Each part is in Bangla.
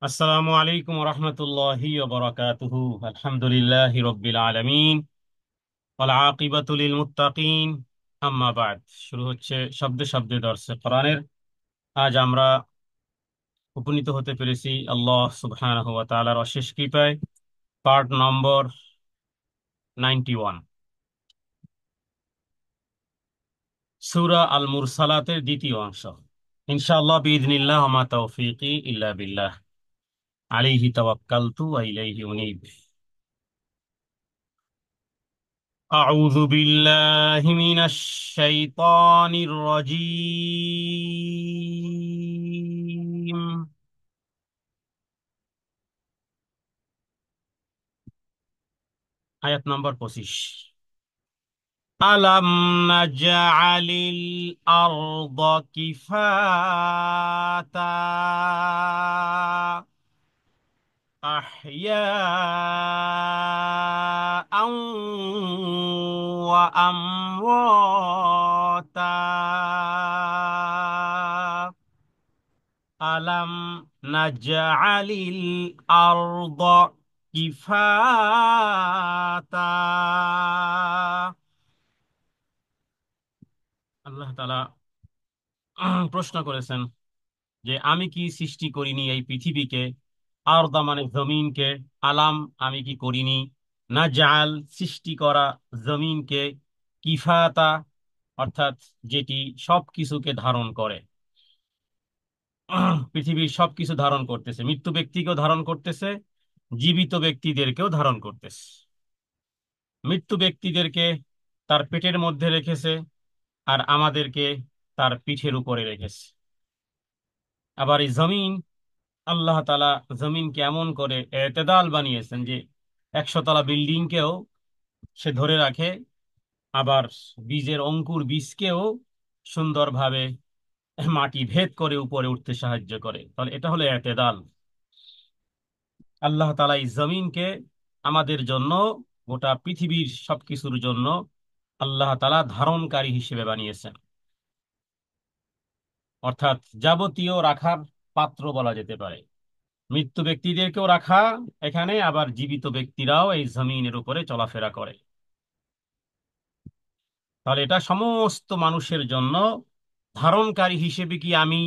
আসসালামু আলাইকুম রহমতুল্লাহি ওয়া বারাকাতুহু। আলহামদুলিল্লাহি রাব্বিল আলামিন ওয়াল আকিবাতু লিল মুত্তাকিন। আম্মা বাদ। শুরু হচ্ছে শব্দে শব্দে দর্সে কোরআনের। আজ আমরা উপনীত হতে পেরেছি আল্লাহ সুবহানাহু ওয়া তাআলার অশেষ কৃপায় পার্ট নম্বর 91, সূরা আল মুরসালাতের দ্বিতীয় অংশ। ইনশাআল্লাহ বিইذনিল্লাহ ওয়া মা তাওফীকি ইল্লা বিল্লাহ, আলাইহি তাওয়াক্কালতু ওয়া ইলাইহি উনীব। أعوذ بالله من الشيطان الرجيم. আয়াত নম্বর 25। ألم نجعل الأرض كفاتا أحياء وأمواتا আলাম নাজআলিল আরদ কিফাতা। আল্লাহ তাআলা প্রশ্ন করেছেন যে আমি কি সৃষ্টি করিনি এই পৃথিবীকে, আরদা মানে জমিনকে, আলাম আমি কি করিনি, নাজআল সৃষ্টি করা, জমিনকে, কিফাতা অর্থাৎ যেটি সবকিছুকে ধারণ করে। পৃথিবীর সবকিছু ধারণ করতেছে, মৃত্যু ব্যক্তিকেও ধারণ করতেছে, জীবিত ব্যক্তিদেরকেও ধারণ করতেছে। মৃত্যু ব্যক্তিদেরকে তার পেটের মধ্যে রেখেছে, আর আমাদেরকে তার পিঠের উপরে রেখেছে। আবার এই জমিন, আল্লাহ তাআলা জমিনকে এমন করে এতেদাল বানিয়েছেন যে 100 তলা বিল্ডিংকেও সে ধরে রাখে, আবার বীজের অঙ্কুর বীজকেও সুন্দরভাবে মাটি ভেদ করে উপরে উঠতে সাহায্য করে। তাহলে এটা হলো এতেদাল। আল্লাহ তাআলা এই জমিনকে আমাদের জন্য, গোটা পৃথিবীর সবকিছুর জন্য আল্লাহ তাআলা ধারণকারী হিসেবে বানিয়েছেন, অর্থাৎ যাবতীয় রাখার পাত্র বলা যেতে পারে। মৃত্যু ব্যক্তিদেরকেও রাখা এখানে, আবার জীবিত ব্যক্তিরাও এই জমিনের উপরে চলাফেরা করে। তাহলে এটা সমস্ত মানুষের জন্য ধারণকারী হিসেবে কি আমি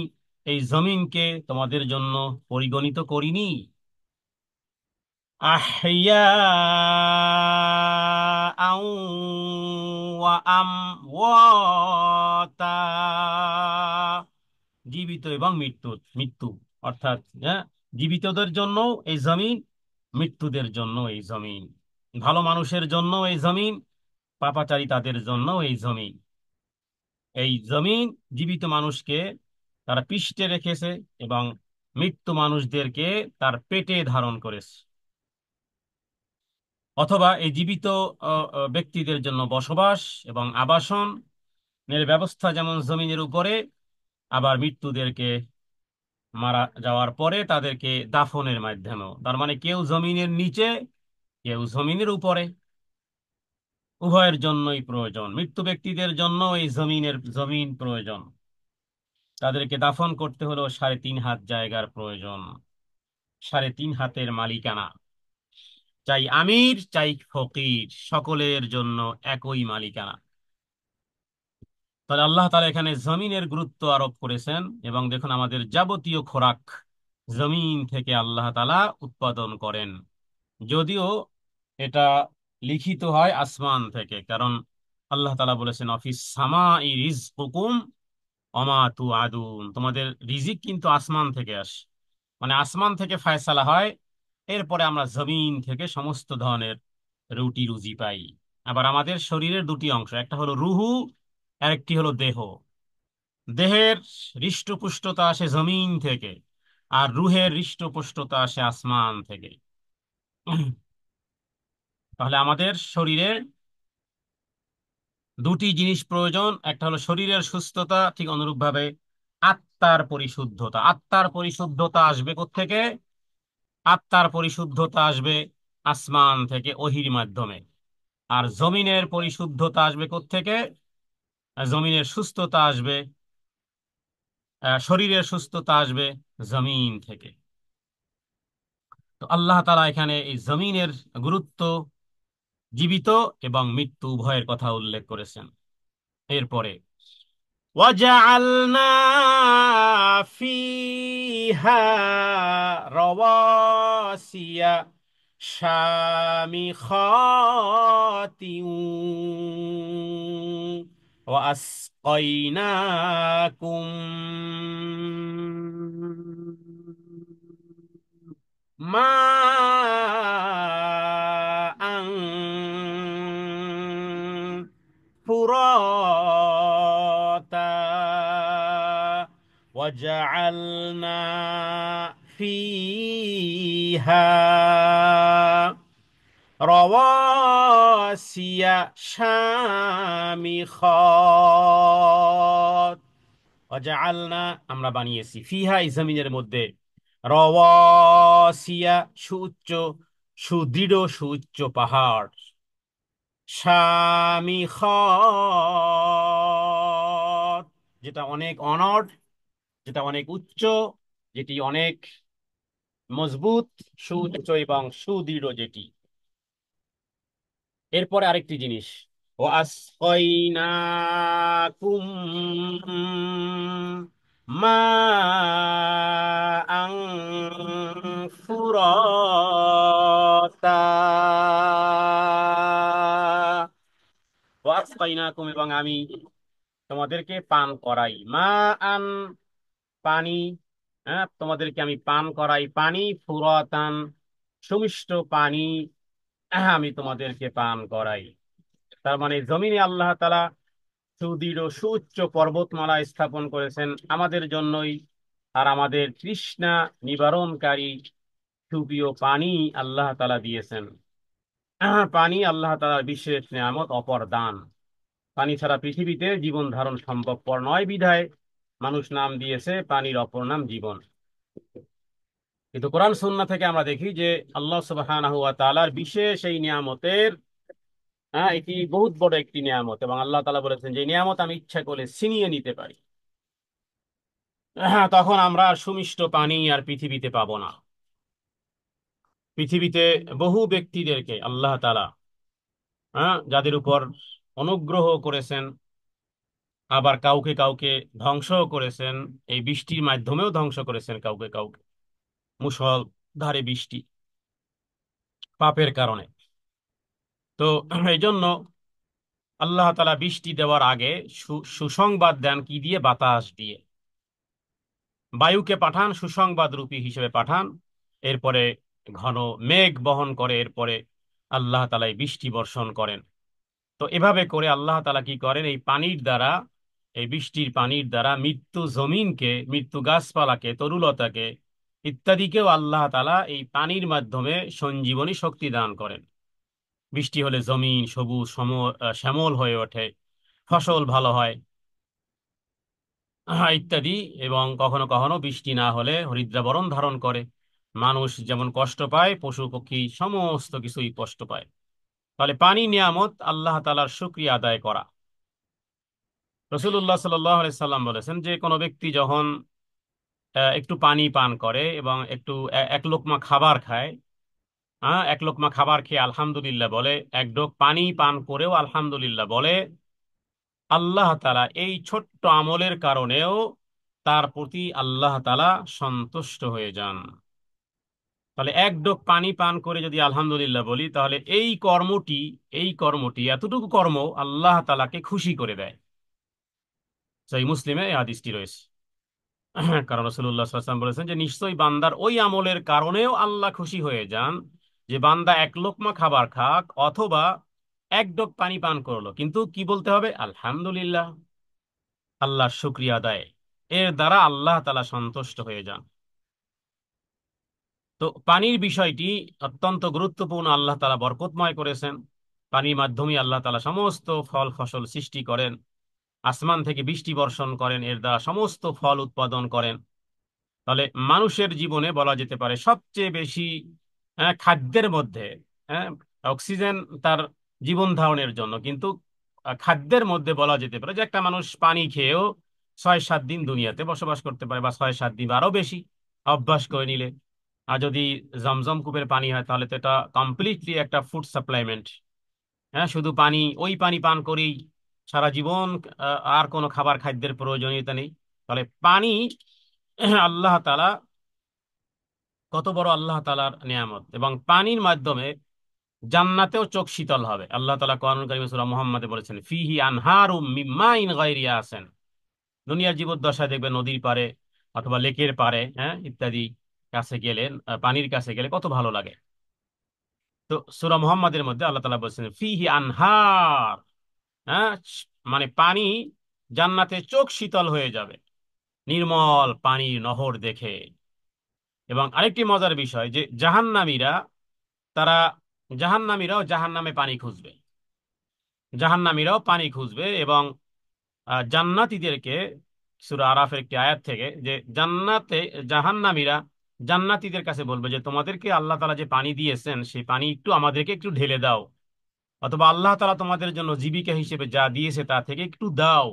এই জমিনকে তোমাদের জন্য পরিগণিত করিনি? আহইয়াআন ওয়া আমওয়াতা, জীবিত এবং মৃত্যু অর্থাৎ জীবিতদের জন্য এই জমিন, মৃত্যুদের জন্য এই জমিন, ভালো মানুষের জন্য এই জমিন, পাপাচারী তাদের জন্য এই জমিন। এই জমিন জীবিত মানুষকে তার পৃষ্ঠে রেখেছে এবং মৃত্যু মানুষদেরকে তার পেটে ধারণ করেছে। অথবা এই জীবিত ব্যক্তিদের জন্য বসবাস এবং আবাসনের ব্যবস্থা যেমন জমিনের উপরে, আবার মৃত্যুদেরকে মারা যাওয়ার পরে তাদেরকে দাফনের মাধ্যমেও। তার মানে কেউ জমিনের নিচে, কেউ জমিনের উপরে, উভয়ের জন্যই প্রয়োজন। মৃত্যু ব্যক্তিদের জন্য এই জমিন প্রয়োজন। তাদেরকে দাফন করতে হলেও 3.5 হাত জায়গার প্রয়োজন, 3.5 হাতের মালিকানা। চাই আমির চাই ফকির, সকলের জন্য একই মালিকানা। তাহলে আল্লাহ তাআলা এখানে জমিনের গুরুত্ব আরোপ করেছেন। এবং দেখুন, আমাদের যাবতীয় খোরাক জমিন থেকে আল্লাহ তাআলা উৎপাদন করেন, যদিও এটা লিখিত হয় আসমান থেকে। কারণ আল্লাহ তাআলা বলেছেন অফিস সামাই রিজকুকুম ওয়া মা তুআদুন, তোমাদের রিজিক কিন্তু আসমান থেকে আসে, মানে আসমান থেকে ফায়সালা হয়। এরপরে আমরা জমিন থেকে সমস্ত ধরনের রুটি রুজি পাই। আবার আমাদের শরীরের দুটি অংশ, একটা হলো রুহু, আর একটি হলো দেহ। দেহের হৃষ্টপুষ্টতা আসে জমিন থেকে, আর রুহের হৃষ্টপুষ্টতা আসে আসমান থেকে। তাহলে আমাদের শরীরে দুটি জিনিস প্রয়োজন, একটা হলো শরীরের সুস্থতা, ঠিক অনুরূপভাবে আত্মার পরিশুদ্ধতা। আত্মার পরিশুদ্ধতা আসবে কোত্থেকে? আত্মার পরিশুদ্ধতা আসবে আসমান থেকে ওহীর মাধ্যমে। আর জমিনের পরিশুদ্ধতা আসবে কোত্থেকে? জমিনের সুস্থতা আসবে, শরীরের সুস্থতা আসবে জমিন থেকে। তো আল্লাহ তাআলা এখানে এই জমিনের গুরুত্ব, জীবিত এবং মৃত্যু উভয়ের কথা উল্লেখ করেছেন। এরপরে وجعلنا فيها رواسي شامخات وأسقيناكم ماء فراتا وجعلنا فيها رواسي شامخات وجعلنا আমরা বানিয়েছি ফিহা এই জমিনের মধ্যে রওয়াসিয়া সুউচ্চ সুদৃঢ় সুউচ্চ পাহাড় শামিখাত যেটা অনেক অনড়, যেটা অনেক উচ্চ, যেটি অনেক মজবুত, সুউচ্চ এবং সুদৃঢ় যেটি। এরপরে আরেকটি জিনিস, ও আসকাইনাকুম মাআন ফুরাতা ও আসকাইনাকুম এবং আমি তোমাদেরকে পান করাই, মা আন পানি, হ্যাঁ তোমাদেরকে আমি পান করাই পানি, ফুরাতান সুমিষ্ট পানি, আমি তোমাদেরকে পান করাই। তার মানে জমিনে আল্লাহ তাআলা সুদৃঢ় সুউচ্চ পর্বতমালা স্থাপন করেছেন আমাদের জন্যই, আর আমাদের তৃষ্ণা নিবারণকারী সুপ্রিয় পানি আল্লাহ তাআলা দিয়েছেন। পানি আল্লাহ তাআলার বিশেষ নেয়ামত, অপর দান। পানি ছাড়া পৃথিবীতে জীবন ধারণ সম্ভবপর নয় বিধায় মানুষ নাম দিয়েছে পানির অপর নাম জীবন। কিন্তু কোরআন সুন্নাহ থেকে আমরা দেখি যে আল্লাহ সুবহানাহু ওয়া তাআলার বিশেষ এই নিয়ামতের, এটি বহুত বড় একটি নিয়ামত, এবং আল্লাহ তাআলা বলেছেন যে এই নিয়ামত আমি ইচ্ছা করলে ছিনিয়ে নিতে পারি। তখন আমরা আর সুমিষ্ট পানি আর পৃথিবীতে পাবো না। পৃথিবীতে বহু ব্যক্তিদেরকে আল্লাহ তাআলা যাদের উপর অনুগ্রহ করেছেন, আবার কাউকে কাউকে ধ্বংস করেছেন, এই বৃষ্টির মাধ্যমেও ধ্বংস করেছেন কাউকে কাউকে, মুষলধারে বৃষ্টি পাপের কারণে। তো এই জন্য আল্লাহ তাআলা বৃষ্টি দেওয়ার আগে সুসংবাদ দেন কি দিয়ে? বাতাস দিয়ে। বায়ুকে পাঠান, সুসংবাদ রূপী হিসেবে পাঠান, এরপরে ঘন মেঘ বহন করে, এরপরে আল্লাহ তাআলা এই বৃষ্টি বর্ষণ করেন। তো এভাবে করে আল্লাহ তাআলা কি করেন? এই পানির দ্বারা, এই বৃষ্টির পানির দ্বারা মৃত্যু জমিনকে, মৃত্যু গাছপালাকে, তরুলতাকে ইত্যাদিকেও আল্লাহ তাআলা এই পানির মাধ্যমে সঞ্জীবনী শক্তি দান করেন। বৃষ্টি হলে জমিন সবুজ শ্যামল হয়ে ওঠে, ফসল ভালো হয়, ইত্যাদি। এবং কখনো কখনো বৃষ্টি না হলে হরিদ্রাবরণ ধারণ করে, মানুষ যেমন কষ্ট পায়, পশু পক্ষী সমস্ত কিছুই কষ্ট পায়। তাহলে পানি নিয়ামত, আল্লাহ তাআলার শুকরিয়া আদায় করা। রাসূলুল্লাহ সাল্লাল্লাহু আলাইহি সাল্লাম বলেছেন যে কোনো ব্যক্তি যখন একটু পানি পান করে এবং একটু এক লোকমা খাবার খায়, এক লোকমা খাবার খেয়ে আলহামদুলিল্লাহ বলে, এক ঢোক পানি পান করেও আলহামদুলিল্লাহ বলে, আল্লাহ তাআলা এই ছোট্ট আমলের কারণেও তার প্রতি আল্লাহ তাআলা সন্তুষ্ট হয়ে যান। তাহলে এক ঢোক পানি পান করে যদি আলহামদুলিল্লাহ বলি, তাহলে এই কর্মটি এতটুকু কর্ম আল্লাহ তাআলাকে খুশি করে দেয়। সহিহ মুসলিমে এই হাদিসটি রয়েছে। কারণ রাসূলুল্লাহ সাল্লাল্লাহু আলাইহি ওয়াসাল্লাম বলেছেন যে নিশ্চয়ই বান্দার ওই আমলের কারণেও আল্লাহ খুশি হয়ে যান, যে বান্দা এক লোকমা খাবার খাক অথবা এক ঢোক পানি পান করলো, কিন্তু কি বলতে হবে? আলহামদুলিল্লাহ, আল্লাহর শুকরিয়া আদায়। এর দ্বারা আল্লাহ তাআলা সন্তুষ্ট হয়ে যান। তো পানির বিষয়টি অত্যন্ত গুরুত্বপূর্ণ, আল্লাহ তাআলা বরকতময় করেছেন। পানির মাধ্যমে আল্লাহ তাআলা সমস্ত ফল ফসল সৃষ্টি করেন, আসমান থেকে বৃষ্টি বর্ষণ করেন, এর দ্বারা সমস্ত ফল উৎপাদন করেন। তাহলে মানুষের জীবনে বলা যেতে পারে সবচেয়ে বেশি খাদ্যের মধ্যে, হ্যাঁ, অক্সিজেন তার জীবন ধারণের জন্য, কিন্তু খাদ্যের মধ্যে বলা যেতে পারে যে একটা মানুষ পানি খেয়েও 6-7 দিন দুনিয়াতে বসবাস করতে পারে, বা 6-7 দিন আরো বেশি অভ্যাস করে নিলে। আর যদি জমজম কূপের পানি হয় তাহলে তো এটা কমপ্লিটলি একটা ফুড সাপ্লাইমেন্ট। হ্যাঁ, শুধু পানি, ওই পানি পান করেই সারা জীবন আর কোনো খাবার খাদ্যের প্রয়োজনীয়তা নেই। তাহলে পানি আল্লাহ তাআলা, কত বড় আল্লাহ তাআলার নিয়ামত! এবং পানির মাধ্যমে জান্নাতেও চোখ শীতল হবে। আল্লাহ তাআলা কোরআন কারীমে সূরা মুহাম্মাদে বলেছেন, ফিহি আনহারুম মিন মাইন গায়রি ইয়াসিন। দুনিয়ার জীবদ্দশায় দেখবে নদীর পাড়ে অথবা লেকের পাড়ে, হ্যাঁ, ইত্যাদি কাছে গেলে, পানির কাছে গেলে কত ভালো লাগে। তো সূরা মুহাম্মাদের মধ্যে আল্লাহ তাআলা বলেছেন ফিহি আনহার, হ্যাঁ, মানে পানি, জান্নাতে চোখ শীতল হয়ে যাবে নির্মল পানির নহর দেখে। এবং আরেকটি মজার বিষয় যে জাহান্নামীরা, তারা, জাহান্নামীরাও জাহান্নামে পানি খুঁজবে, জাহান্নামীরাও পানি খুঁজবে। এবং জান্নাতীদেরকে, সূরা আরাফের একটি আয়াত থেকে, যে জান্নাতে জাহান্নামীরা জান্নাতীদের কাছে বলবে যে তোমাদেরকে আল্লাহ তাআলা যে পানি দিয়েছেন সেই পানি একটু আমাদেরকে একটু ঢেলে দাও, অথবা আল্লাহ তাআলা তোমাদের জন্য জীবিকা হিসেবে যা দিয়েছে তা থেকে একটু দাও।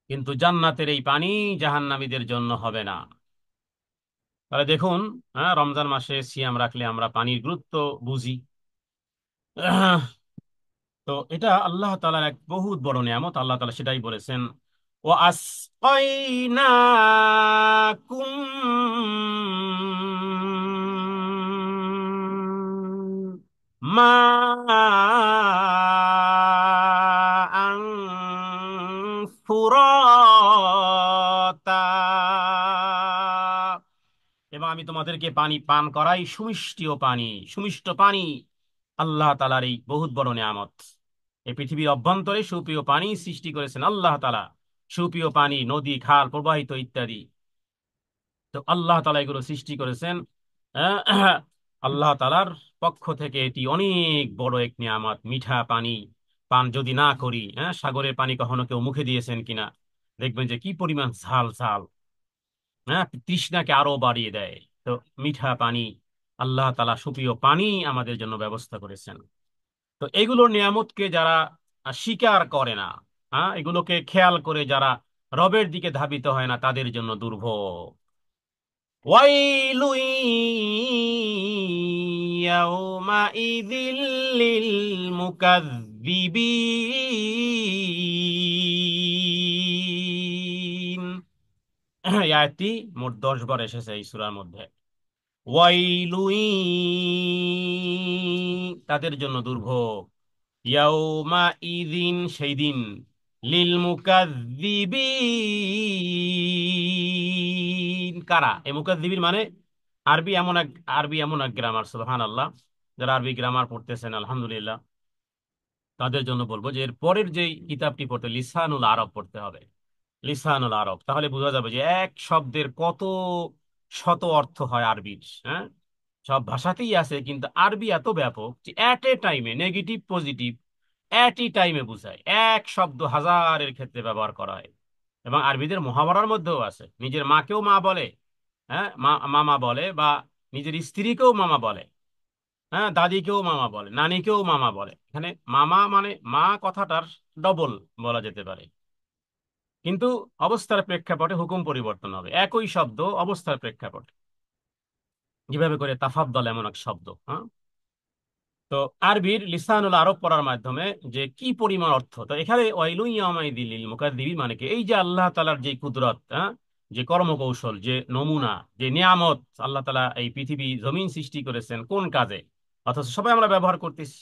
কিন্তু জান্নাতের এই পানি জাহান্নামীদের জন্য হবে না। তাহলে দেখুন, হ্যাঁ, রমজান মাসে সিয়াম রাখলে আমরা পানির গুরুত্ব বুঝি। তো এটা আল্লাহ তাআলার এক বহুত বড় নিয়ামত। আল্লাহ তাআলা সেটাই বলেছেন, ও আসকাইনাকুম মা আন ফুরাতা, এবং আমি তোমাদেরকে পানি পান করাই সুমিষ্টীয় পানি, সুমিষ্ট পানি। আল্লাহ তাআলার এই বহুত বড় নিয়ামত। এই পৃথিবীর অভ্যন্তরে সুপ্রিয় পানি সৃষ্টি করেছেন আল্লাহ তাআলা, সুপ্রিয় পানি, নদী, খাল প্রবাহিত ইত্যাদি। তো আল্লাহ তাআলা এগুলো সৃষ্টি করেছেন। আহ, আল্লাহ তাআলার পক্ষ থেকে এটি অনেক বড় এক নিয়ামত। মিঠা পানি পান যদি না করি, হ্যাঁ, সাগরের পানি কখনো কেউ মুখে দিয়েছেন কিনা, দেখবেন যে কি পরিমাণ ঝাল ঝাল, হ্যাঁ, তৃষ্ণাকে আরো বাড়িয়ে দেয়। তো মিঠা পানি, আল্লাহ তাআলা সুপ্রিয় পানি আমাদের জন্য ব্যবস্থা করেছেন। তো এগুলোর নিয়ামতকে যারা স্বীকার করে না, হ্যাঁ, এগুলোকে খেয়াল করে যারা রবের দিকে ধাবিত হয় না, তাদের জন্য দুর্ভোগ। ওয়াইলু ইয়াউমাইযিল লিল মুকাযযিবিন। এই আয়াতটি মোট 10 বার এসেছে এই সূরার মধ্যে। ওয়াইলু, তাদের জন্য দুর্ভোগ, ইয়াউমা ইদিন, সেই দিন, লিল মুকাযযিবিন, কারা এই মুকাযযিবিন মানে? আরবি এমন এক, আরবি এমন এক গ্রামার, সুবহানাল্লাহ, যারা আরবি গ্রামার পড়তেছেন আলহামদুলিল্লাহ, তাদের জন্য বলবো যে এর পরের যে কিতাবটি পড়তে, লিসানুল আরব পড়তে হবে। লিসানুল আরব, তাহলে বোঝা যাবে যে এক শব্দের কত শত অর্থ হয় আরবির। হ্যাঁ, সব ভাষাতেই আছে, কিন্তু আরবি এত ব্যাপক যে এট এ টাইমে নেগেটিভ পজিটিভ এট ই টাইমে বোঝায়। এক শব্দ হাজারের ক্ষেত্রে ব্যবহার করা হয়। এবং আরবিদের মুহাওয়ারার মধ্যেও আছে, নিজের মাকেও মা বলে, হ্যাঁ, মামা বলে, বা নিজের স্ত্রীকেও মামা বলে, হ্যাঁ, দাদিকেও মামা বলে, নানিকেও মামা বলে। এখানে মামা মানে মা কথাটার ডবল বলা যেতে পারে। কিন্তু অবস্থার প্রেক্ষাপটে হুকুম পরিবর্তন হবে, একই শব্দ অবস্থার প্রেক্ষাপটে। যেভাবে করে তাফাদ্দল এমন এক শব্দ, হ্যাঁ। তো আরবির লিসানুল আরব পড়ার মাধ্যমে যে কি পরিমাণ অর্থ! তো এখানে ওয়াইলুন ইয়াউমাইযিল লিল মুকাযযিবিন মানে কি? এই যে আল্লাহ তাআলার যে কুদরত, হ্যাঁ, যে কর্মকৌশল, যে নমুনা, যে নিয়ামত, আল্লাহ তাআলা এই পৃথিবী জমিন সৃষ্টি করেছেন কোন কাজে? অথচ সবাই আমরা ব্যবহার করতেছি।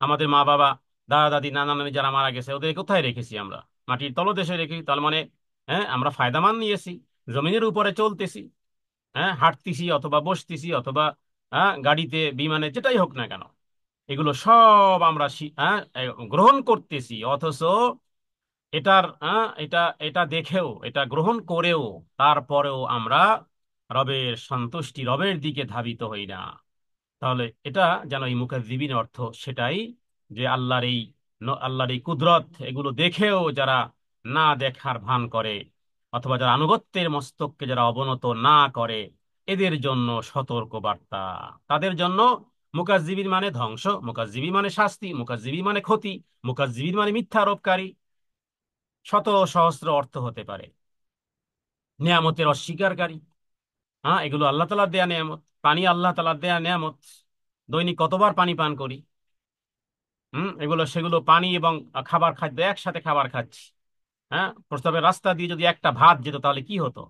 আমাদের মা বাবা, দাদা দাদি, নানা নানি যারা মারা গেছে, ওদের কোথায় রেখেছি আমরা? মাটির তলদেশে রেখেছি। তার মানে, হ্যাঁ, আমরা ফায়দামান নিয়েছি, জমিনের উপরে চলতেছি, হ্যাঁ, হাঁটতেছি অথবা বসতেছি অথবা, হ্যাঁ, গাড়িতে, বিমানে, যেটাই হোক না কেন, এগুলো সব আমরা গ্রহণ করতেছি। অথচ এটা এটা দেখেও, এটা গ্রহণ করেও, তারপরেও আমরা রবের সন্তুষ্টি, রবের দিকে ধাবিত হই না। তাহলে এটা যেন এই মুকাজ্জিবিন অর্থ সেটাই, যে আল্লাহর এই কুদরত এগুলো দেখেও যারা না দেখার ভান করে, অথবা যারা আনুগত্যের মস্তককে যারা অবনত না করে, এদের জন্য সতর্ক বার্তা। তাদের জন্য মুকাজ্জিবিন মানে ধ্বংস, মুকাজ্জিবি মানে শাস্তি, মুকাজ্জিবি মানে ক্ষতি, মুকাজ্জিবিন মানে মিথ্যা আরোপকারী। শত সহস্র অর্থ হতে পারে। নেয়ামতের অস্বীকারী, হ্যাঁ, এগুলো আল্লাহ তাআলার দেয়া নেয়ামত। পানি আল্লাহ তাআলার দেয়া নেয়ামত। দৈনিক কতবার পানি পান করি? এগুলো সেগুলো পানি এবং খাবার, খাদ্য একসাথে খাবার খাচ্ছি। হ্যাঁ, প্রস্তাবের রাস্তা দিয়ে যদি একটা ভাত যেত তাহলে কি হতো?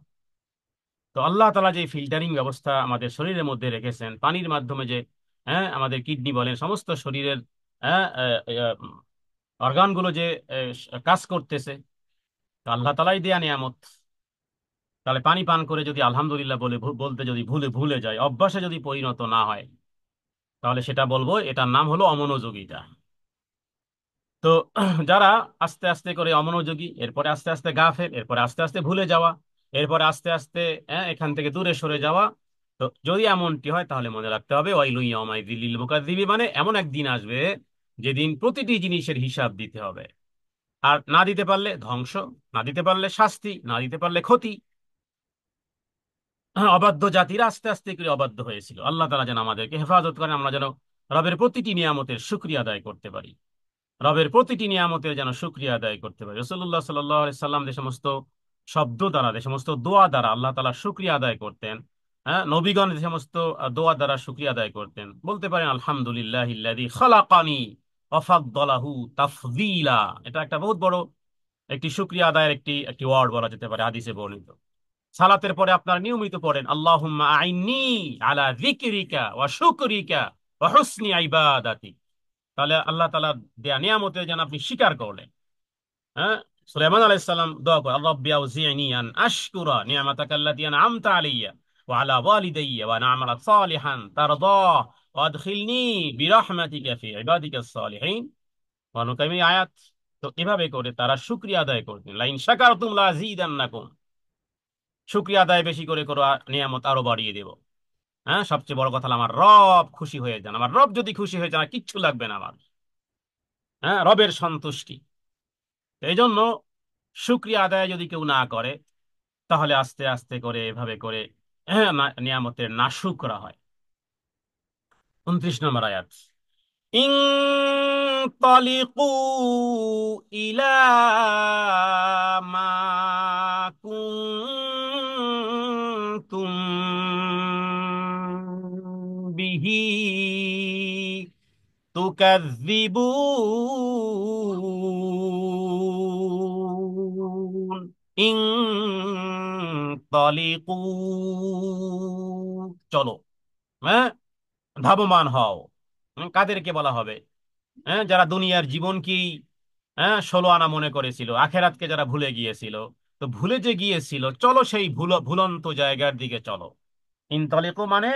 তো আল্লাহ তাআলা যে ফিল্টারিং ব্যবস্থা আমাদের শরীরের মধ্যে রেখেছেন পানির মাধ্যমে, যে আমাদের কিডনি বলেন, সমস্ত শরীরের অর্গানগুলো যে কাজ করতেছে, তো আল্লাহ তাআলাই দেয়া নিয়ামত। তাহলে পানি পান করে যদি আলহামদুলিল্লাহ বলে বলতে যদি ভুলে ভুলে যায়, অভ্যাসে যদি পরিণত না হয়, তাহলে সেটা বলবো এটার নাম হলো অমনোযোগিতা। তো যারা আস্তে আস্তে করে অমনোযোগী, এরপরে আস্তে আস্তে গাফেল, এরপরে আস্তে আস্তে ভুলে যাওয়া, এরপরে আস্তে আস্তে এখান থেকে দূরে সরে যাওয়া, তো যদি এমনটি হয় তাহলে মনে রাখতে হবে ওয়াইলুন ইয়াউমাইযিল লিল মুকাযযিবিন, মানে এমন একদিন আসবে যেদিন প্রতিটি জিনিসের হিসাব দিতে হবে। আর না দিতে পারলে ধ্বংস, না দিতে পারলে শাস্তি, না দিতে পারলে ক্ষতি। অবাধ্য জাতিরা আস্তে আস্তে করে অবাধ্য হয়েছিল। আল্লাহ তাআলা যেন আমাদেরকে হেফাজত করেন, আমরা যেন রবের প্রতিটি নিয়ামতের শুকরিয়া আদায় করতে পারি, রবের প্রতিটি নিয়ামতের যেন শুকরিয়া আদায় করতে পারি। রাসূলুল্লাহ সাল্লাল্লাহু আলাইহি সাল্লাম যে সমস্ত শব্দ দ্বারা, যে সমস্ত দোয়া দ্বারা আল্লাহ তাআলা শুকরিয়া আদায় করতেন, নবীগণ যে সমস্ত দোয়া দ্বারা শুকরিয়া আদায় করতেন, বলতে পারেন আলহামদুলিল্লাহিল্লাযী খালাকানি ওয়া ফাদ্দালাহু তাফদীলা। এটা একটা বহুত বড় একটি শুকরিয়া আদায়ের একটি একটি ওয়ার্ড বলা যেতে পারে, হাদিসে বর্ণিত। সালাতের পরে আপনারা নিয়মিত পড়েন আল্লাহুম্মা আইন্নি আলা যিকরিকা ওয়া শুকরিকা ওয়া হুসনি ইবাদাতিক। তাহলে আল্লাহ তাআলা দেয়া নিয়ামতের যেন আপনি স্বীকার করলেন। হ্যাঁ, সুলাইমান আলাইহিস সালাম দোয়া করে রাব্বি আউজি'নি আন আশকুরা নি'মাতাকা আল্লাতী আন'আমতা আলাইয়া ওয়া আলা ওয়ালিদাইয়া ওয়া আন আমালা সালিহান তারদাহ ওয়া আদখিলনি বিরাহমাতিকা ফি ইবাদিকাস সালিহিন। অনুকামী আয়াত। তো এভাবে করে তারা শুকরিয়া আদায় করতেন। লাইন শাকারতুম লা আযীদান্নাকুম, শুকরিয়া আদায় বেশি করে করো, নিয়ামত আরো বাড়িয়ে দেব। হ্যাঁ, সবচেয়ে বড় কথা হলো আমার রব খুশি হয়ে যান। আমার রব যদি খুশি হয়ে যান আর কিচ্ছু লাগবে না আমার। হ্যাঁ, রবের সন্তুষ্টি। তো এই জন্য শুকরিয়া আদায় যদি কেউ না করে, তাহলে আস্তে আস্তে করে এভাবে করে নিয়ামতের নাশুক করা হয়। 29 নম্বর আয়াত, ইনতালিকু ইলা মা কুনতুম বিহি তুকাযযিবুন। ইনতালিকু, চলো, হ্যাঁ, ধাবমান হও। কাদেরকে বলা হবে? যারা দুনিয়ার জীবনকেই 16 আনা মনে করেছিল, আখেরাতকে যারা ভুলে গিয়েছিল। তো ভুলে যে গিয়েছিল, চলো সেই ভুলন্ত জায়গার দিকে চলো। ইনতলিকু মানে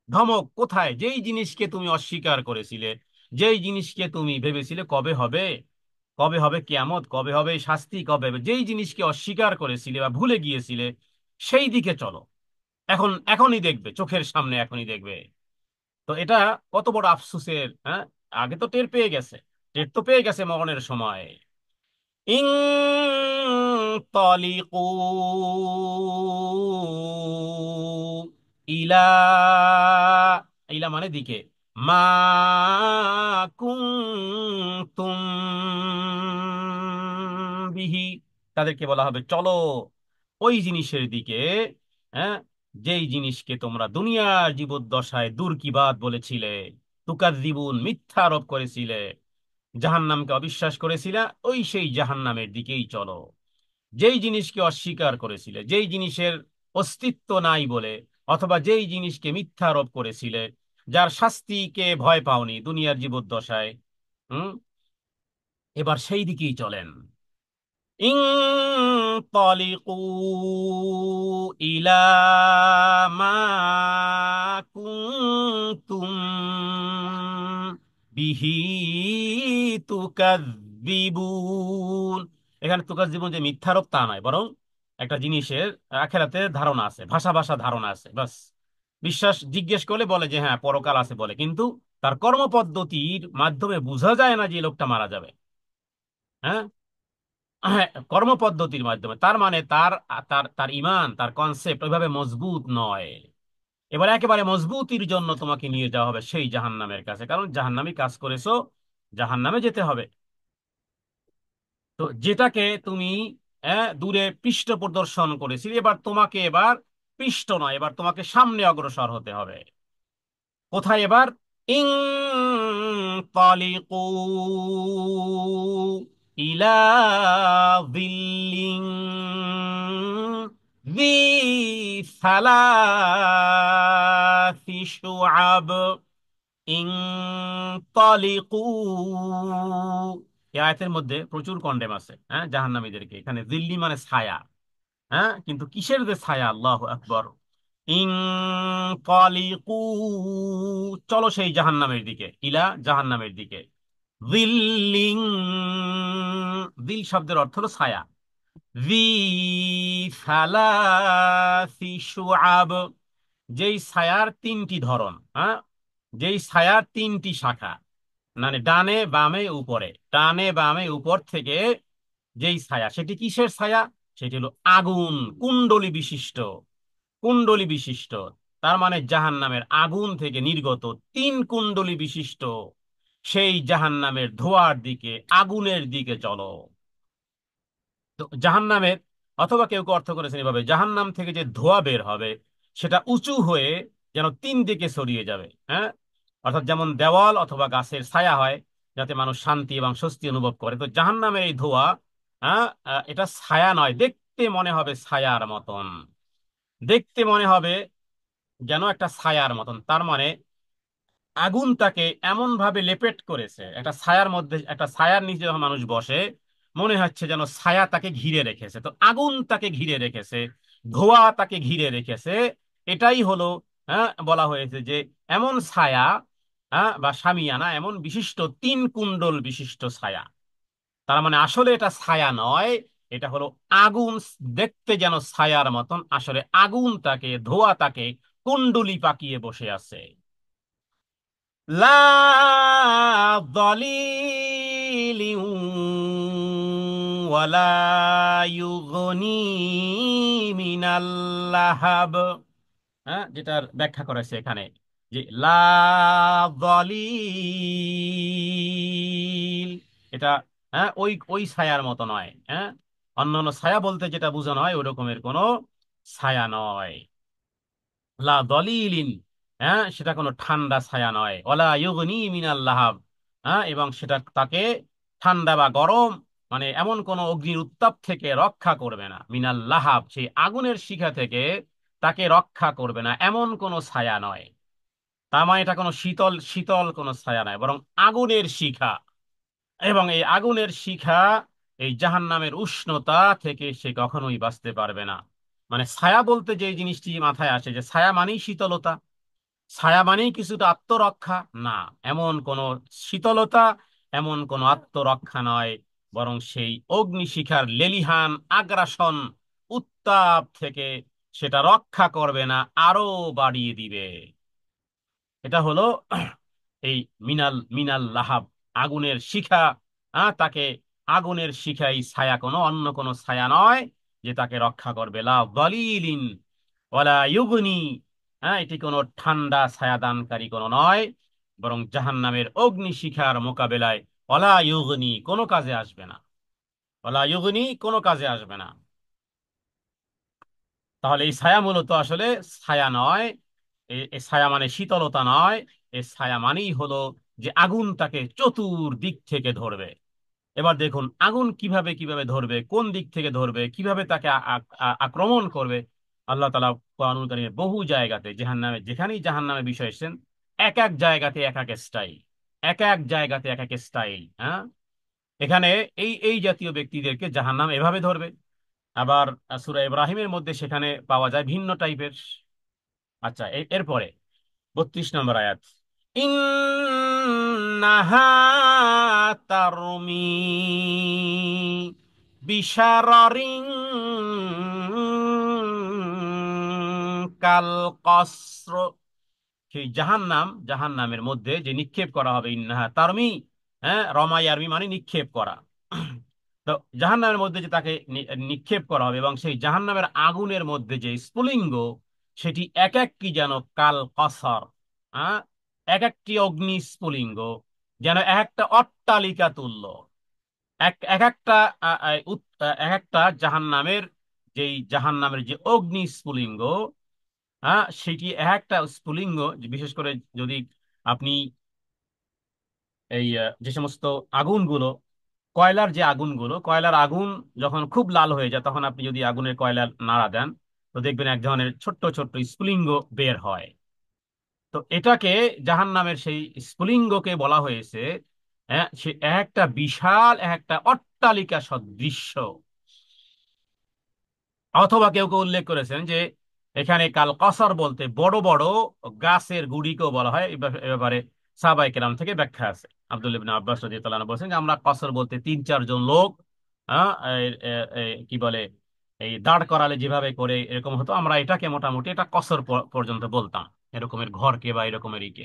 ধমক, কোথায়? যেই জিনিসকে তুমি অস্বীকার করেছিলে, যেই জিনিসকে তুমি ভেবেছিলে কবে হবে, কবে হবে কিয়ামত, কবে হবে এই শাস্তি, কবে হবে, যেই জিনিসকে অস্বীকার করেছিলে বা ভুলে গিয়েছিলে, সেই দিকে চলো। এখনই দেখবে, চোখের সামনে এখনই দেখবে। তো এটা কত বড় আফসোসের। আগে তো টের পেয়ে গেছে, টের তো পেয়ে গেছে মরণের সময়। ইনতালিকু ইলা, ইলা মানে দিকে, মা কুনতুম বিহি, তাদেরকে বলা হবে চলো ওই জিনিসের দিকে, হ্যাঁ, যেই জিনিসকে তোমরা দুনিয়ার জীবদ্দশায় দুর্কিবাত বলেছিলে, তুকাজ্জিবুন মিথ্যা আরোপ করেছিলে, জাহান্নামকে অবিশ্বাস করেছিলে, ওই সেই জাহান্নামের দিকেই চলো। যেই জিনিসকে অস্বীকার করেছিলে, যেই জিনিসের অস্তিত্ব নাই বলে, অথবা যেই জিনিসকে মিথ্যা আরোপ করেছিলে, যার শাস্তিকে ভয় পাওনি দুনিয়ার জীবদ্দশায়, হুম, এবার সেই দিকেই চলেন। ইনতালিকু ইলা মা কুনতুম বিহি তুকাজ্জিবুন। এখানে তুকাজ্জিবুন যে মিথ্যারোপ তা নয়, বরং একটা জিনিসের আখেরাতে ধারণা আছে, ভাষা ভাষা ধারণা আছে, বাস। বিশ্বাস, জিজ্ঞেস করলে বলে যে হ্যাঁ পরকাল আছে বলে, কিন্তু তার কর্মপদ্ধতির মাধ্যমে বোঝা যায় না যে এই লোকটা মারা যাবে। হ্যাঁ, হ্যাঁ, কর্মপদ্ধতির মাধ্যমে, তার মানে তার তার তার ইমান, তার কনসেপ্ট ওইভাবে মজবুত নয়। এবার একেবারে মজবুতির জন্য তোমাকে নিয়ে যাওয়া হবে সেই জাহান্নামের কাছে, কারণ জাহান্নামী কাজ করেছো, জাহান্নামে যেতে হবে। তো যেটাকে তুমি দূরে পৃষ্ঠ প্রদর্শন করেছিলে, এবার তোমাকে এবার পৃষ্ঠ নয়, এবার তোমাকে সামনে অগ্রসর হতে হবে। কোথায় এবার? ইনতালিকু ইলা যিল্লিন যী সালাসি শুআব। ইনতালিকু, এই আয়াতের মধ্যে প্রচুর কন্ডেম আছে, হ্যাঁ, জাহান্নামীদেরকে। এখানে দিল্লি মানে ছায়া, হ্যাঁ, কিন্তু কিসের যে ছায়া? আল্লাহু আকবার। ইনতালিকু, চলো সেই জাহান্নামের দিকে, ইলা জাহান্নামের দিকে। যিল্লিন, দিল শব্দের অর্থ হলো ছায়া। জি সালাসি শুআব, যেই ছায়ার তিনটি ধরন, হ্যাঁ, যেই ছায়ার তিনটি শাখা, মানে ডানে বামে উপরে, ডানে বামে উপর থেকে যেই ছায়া, সেটি কিসের ছায়া? সেটি হলো আগুন, কুণ্ডলী বিশিষ্ট, কুণ্ডলী বিশিষ্ট। তার মানে জাহান্নামের আগুন থেকে নির্গত তিন কুণ্ডলী বিশিষ্ট সেই জাহান্নামের ধোঁয়ার দিকে, আগুনের দিকে চলো। তো জাহান্নামের, অথবা কেউ কেউ অর্থ করেছেন এভাবে, জাহান্নাম থেকে যে ধোঁয়া বের হবে সেটা উঁচু হয়ে যেন তিন দিকে ছড়িয়ে যাবে, হ্যাঁ, অর্থাৎ যেমন দেওয়াল অথবা গাছের ছায়া হয় যাতে মানুষ শান্তি এবং স্বস্তি অনুভব করে, তো জাহান্নামের এই ধোঁয়া, হ্যাঁ, এটা ছায়া নয়, দেখতে মনে হবে ছায়ার মতন, দেখতে মনে হবে যেন একটা ছায়ার মতন। তার মানে আগুন তাকে এমন ভাবে লেপেট করেছে, একটা ছায়ার মধ্যে, একটা ছায়ার নিচে যখন মানুষ বসে মনে হচ্ছে যেন ছায়া তাকে ঘিরে রেখেছে, তো আগুন তাকে ঘিরে রেখেছে, ধোঁয়া তাকে ঘিরে রেখেছে। এটাই হলো, হ্যাঁ, বলা হয়েছে যে এমন ছায়া, হ্যাঁ, বা শামিয়ানা, এমন বিশিষ্ট তিন কুণ্ডল বিশিষ্ট ছায়া। তার মানে আসলে এটা ছায়া নয়, এটা হলো আগুন। দেখতে যেন ছায়ার মতন, আসলে আগুন তাকে, ধোঁয়া তাকে কুণ্ডুলি পাকিয়ে বসে আছে। লা যালিলিন ওয়ালা ইউগনি মিনাল লাহাব, হ্যাঁ, যেটার ব্যাখ্যা করেছে এখানে, যে লা যালিল, এটা, হ্যাঁ, ওই ওই ছায়ার মতো নয়, হ্যাঁ, অন্যান্য ছায়া বলতে যেটা বোঝানো হয় ওই রকমের কোনো ছায়া নয়। লা দলিলিন, হ্যাঁ, সেটা কোনো ঠান্ডা ছায়া নয়। ওয়ালা ইউগনি মিনাল লাহাব, হ্যাঁ, এবং সেটা তাকে ঠান্ডা বা গরম, মানে এমন কোন অগ্নির উত্তাপ থেকে রক্ষা করবে না। মিনাল লাহাব, সেই আগুনের শিখা থেকে তাকে রক্ষা করবে না, এমন কোন ছায়া নয়। তার মানে এটা কোনো শীতল শীতল কোনো ছায়া নয়, বরং আগুনের শিখা। এবং এই আগুনের শিখা, এই জাহান্নামের উষ্ণতা থেকে সে কখনোই বাঁচতে পারবে না। মানে ছায়া বলতে যে জিনিসটি মাথায় আসে, যে ছায়া মানেই শীতলতা, ছায়া মানেই কিছুটা আত্মরক্ষা, না, এমন কোন শীতলতা, এমন কোন আত্মরক্ষা নয়, বরং সেই অগ্নিশিখার লেলিহান আগ্রাসন, উত্তাপ থেকে সেটা রক্ষা করবে না, আরো বাড়িয়ে দিবে। এটা হলো এই মিনাল মিনাল লাহাব, আগুনের শিখা, তাকে, আগুনের শিখা, এই ছায়া কোনো অন্য কোনো ছায়া নয় যে তাকে রক্ষা করবে। লা যালিলিন ওয়ালা ইউগনি, হ্যাঁ, এটি কোনো ঠান্ডা ছায়াদানকারী কোনো নয়, বরং জাহান্নামের অগ্নিশিখার মোকাবেলায় ওয়ালা ইউগনি, কোনো কাজে আসবে না, ওয়ালা ইউগনি, কোনো কাজে আসবে না। তাহলে এই ছায়া মূলত আসলে ছায়া নয়, এই ছায়া মানে শীতলতা নয়, এই ছায়া মানেই হলো যে আগুন তাকে চতুর্দিক থেকে ধরবে। এবার দেখুন আগুন কিভাবে কিভাবে ধরবে, কোন দিক থেকে ধরবে, কিভাবে তাকে আক্রমণ করবে। আল্লাহ তাআলা কুরআনুল কারীমে বহু জায়গাতে, জাহান্নামে, যেখানেই জাহান্নামের বিষয় এসেছেন, এক এক জায়গাতে এক এক স্টাইল, এক এক জায়গাতে এক এক স্টাইল, হ্যাঁ, এখানে এই এই জাতীয় ব্যক্তিদেরকে জাহান্নাম এভাবে ধরবে। আবার সূরা ইব্রাহিমের মধ্যে সেখানে পাওয়া যায় ভিন্ন টাইপের। আচ্ছা, এরপরে 32 নম্বর আয়াত, ইন্নাহা তারমি বিশারারিন কাল কসর, সেই জাহান্নাম, জাহান্নামের মধ্যে যে নিক্ষেপ করা হবে, ইন্নাহা তারমি, হ্যাঁ, রমাই আরমি মানে নিক্ষেপ করা। তো জাহান্নামের মধ্যে যে তাকে নিক্ষেপ করা হবে, এবং সেই জাহান্নামের আগুনের মধ্যে যে স্ফুলিঙ্গ, সেটি এক একটি যেন কাল কসর, হ্যাঁ, এক একটি অগ্নি স্ফুলিঙ্গ, যেন এক একটা অট্টালিকা তুল্য। এক এক একটা আ, আ, এক একটা জাহান্নামের, যেই জাহান্নামের যে অগ্নি স্ফুলিঙ্গ, সেটি একটা স্ফুলিঙ্গ। বিশেষ করে যদি আপনি এই যে সমস্ত আগুনগুলো, কয়লার আগুন যখন খুব লাল হয়ে যায়, তখন আপনি যদি আগুনের কয়লা নাড়া দেন, তো দেখবেন এক ধরনের ছোট্ট ছোট্ট স্ফুলিঙ্গ বের হয়। তো এটাকে, জাহান্নামের সেই স্ফুলিঙ্গকে বলা হয়েছে সে একটা বিশাল একটা অট্টালিকা সদৃশ্য। অথবা কেউ কেউ উল্লেখ করেছেন যে এখানে কাল কসর বলতে বড় বড় গাছের গুড়িকেও বলা হয়। এ ব্যাপারে সাহাবায়ে কেরাম থেকে ব্যাখ্যা আছে। আব্দুল্লাহ ইবনে আব্বাস রাদিয়াল্লাহু আনহু বলেছেন যে আমরা কসর বলতে তিন চারজন লোক, হ্যাঁ, কি বলে, এই দাঁড় করালে যেভাবে করে এরকম হতো, আমরা এটাকে মোটামুটি এটা কসর পর্যন্ত বলতাম, এরকমের ঘরকে বা এরকমের ইকে।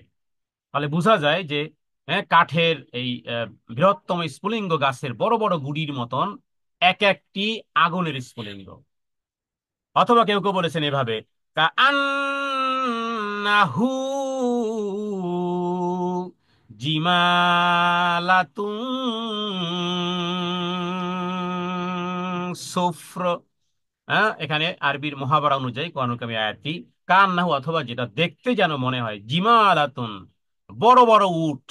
তাহলে বোঝা যায় যে কাঠের এই বৃহত্তম স্ফুলিঙ্গ গাছের বড় বড় গুড়ির মতন এক একটি আগুনের স্ফুলিঙ্গ। অথবা কেউ কেউ বলেছেন এভাবে, কাআন্নাহু সুফর। এখানে আরবির মুহাবারা অনুযায়ী কোরআনুল আয়াতটি কান্নাহু, অথবা যেটা দেখতে যেন মনে হয়, জিমালাতুন, বড় বড় উট।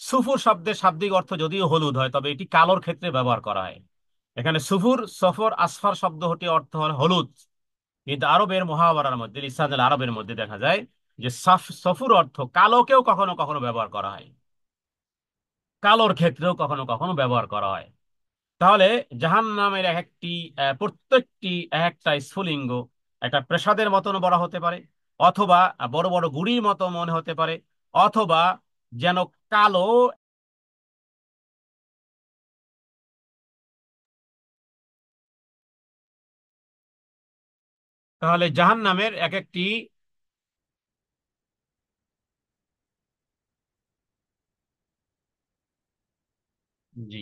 সুফুর শব্দের শাব্দিক অর্থ যদিও হলুদ হয়, তবে এটি কালোর ক্ষেত্রে ব্যবহার করা হয়। এখানে সুফুর, সফর, আসফার শব্দটি অর্থ হল হলুদ। কিন্তু আরবের মুহাওয়ারার মধ্যে, লিসানুল আরবের মধ্যে দেখা যায় যে সফুর অর্থ কালোকেও কখনো কখনো ব্যবহার করা হয়, কালোর ক্ষেত্রেও কখনো কখনো ব্যবহার করা হয়। তাহলে জাহান্নামের এক একটি প্রত্যেকটি এক একটা স্ফুলিঙ্গ একটা প্রাসাদের মতন বড় হতে পারে, অথবা বড় বড় গুড়ির মতো মনে হতে পারে, অথবা যেন কালো। তাহলে জাহান্নামের এক একটি, জি,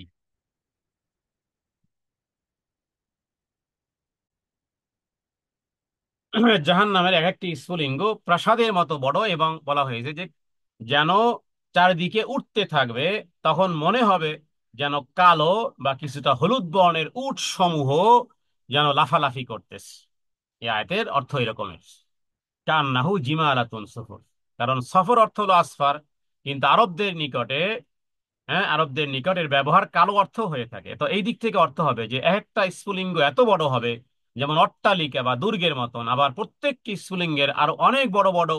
জাহান্নামের এক একটি স্ফুলিঙ্গ প্রাসাদের মতো বড়, এবং বলা হয়েছে যে যেন চারিদিকে উঠতে থাকবে, তখন মনে হবে যেন কালো বা কিছুটা হলুদ বর্ণের উট সমূহ যেন লাফালাফি করতেছে। এই আয়াতের অর্থ এরকমের, কান্নাহু জিমালাতুন সফর। কারণ সফর অর্থ হলো আসফার, কিন্তু আরবদের নিকটে, আরবদের নিকট এর ব্যবহার কালো অর্থ হয়ে থাকে। তো এই দিক থেকে অর্থ হবে যে একটা স্ফুলিঙ্গ এত বড় হবে যেমন অট্টালিকা বা দুর্গের মতন, আবার প্রত্যেকটি স্ফুলিঙ্গের আরো অনেক বড় বড়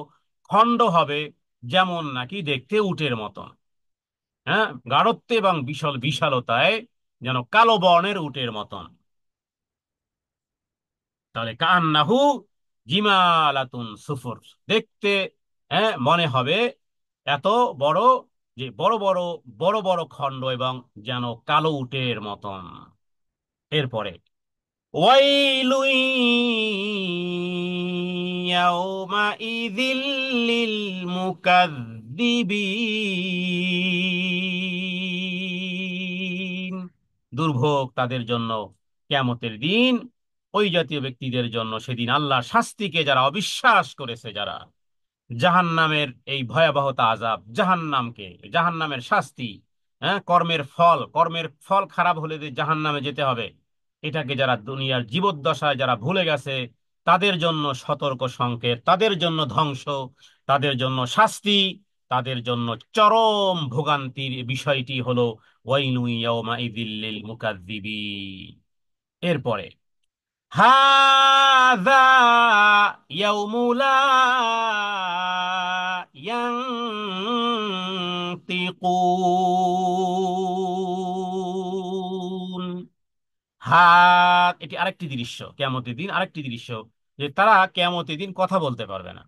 খণ্ড হবে, যেমন নাকি দেখতে উটের মতন। গাঢ়ত্বে এবং বিশাল বিশালতায় যেন কালো বর্ণের উটের মতন। তাহলে কান্নাহু জিমালাতুন সুফুর, দেখতে মনে হবে এত বড়, যে বড় বড় বড় বড় খণ্ড এবং যেন কালো উটের মতন। এরপরে ওয়াইলু ইয়াউমাইযিল লিল মুকাদ্দিবিন, দুর্ভোগ তাদের জন্য কিয়ামতের দিন, ওই জাতীয় ব্যক্তিদের জন্য সেদিন আল্লাহর শাস্তিকে যারা অবিশ্বাস করেছে, যারা জাহান্নামের এই ভয়াবহতা আযাব, জাহান্নামকে, জাহান্নামের শাস্তি, কর্মের ফল খারাপ হলে যে জাহান্নামে যেতে হবে, এটাকে যারা দুনিয়ার জীবদ্দশায় যারা ভুলে গেছে, তাদের জন্য সতর্ক সংকেত, তাদের জন্য ধ্বংস, তাদের জন্য শাস্তি, তাদের জন্য চরম ভোগান্তির বিষয়টি হলো ওয়াইলু ইয়াউমাইযিল লিল মুকাযযিবিন। এরপরে হাযা ইয়াউমু লা ইয়ানতিকুন। হাত, এটি আরেকটি দৃশ্য, কিয়ামতের দিন আরেকটি দৃশ্য, যে তারা কিয়ামতের দিন কথা বলতে পারবে না।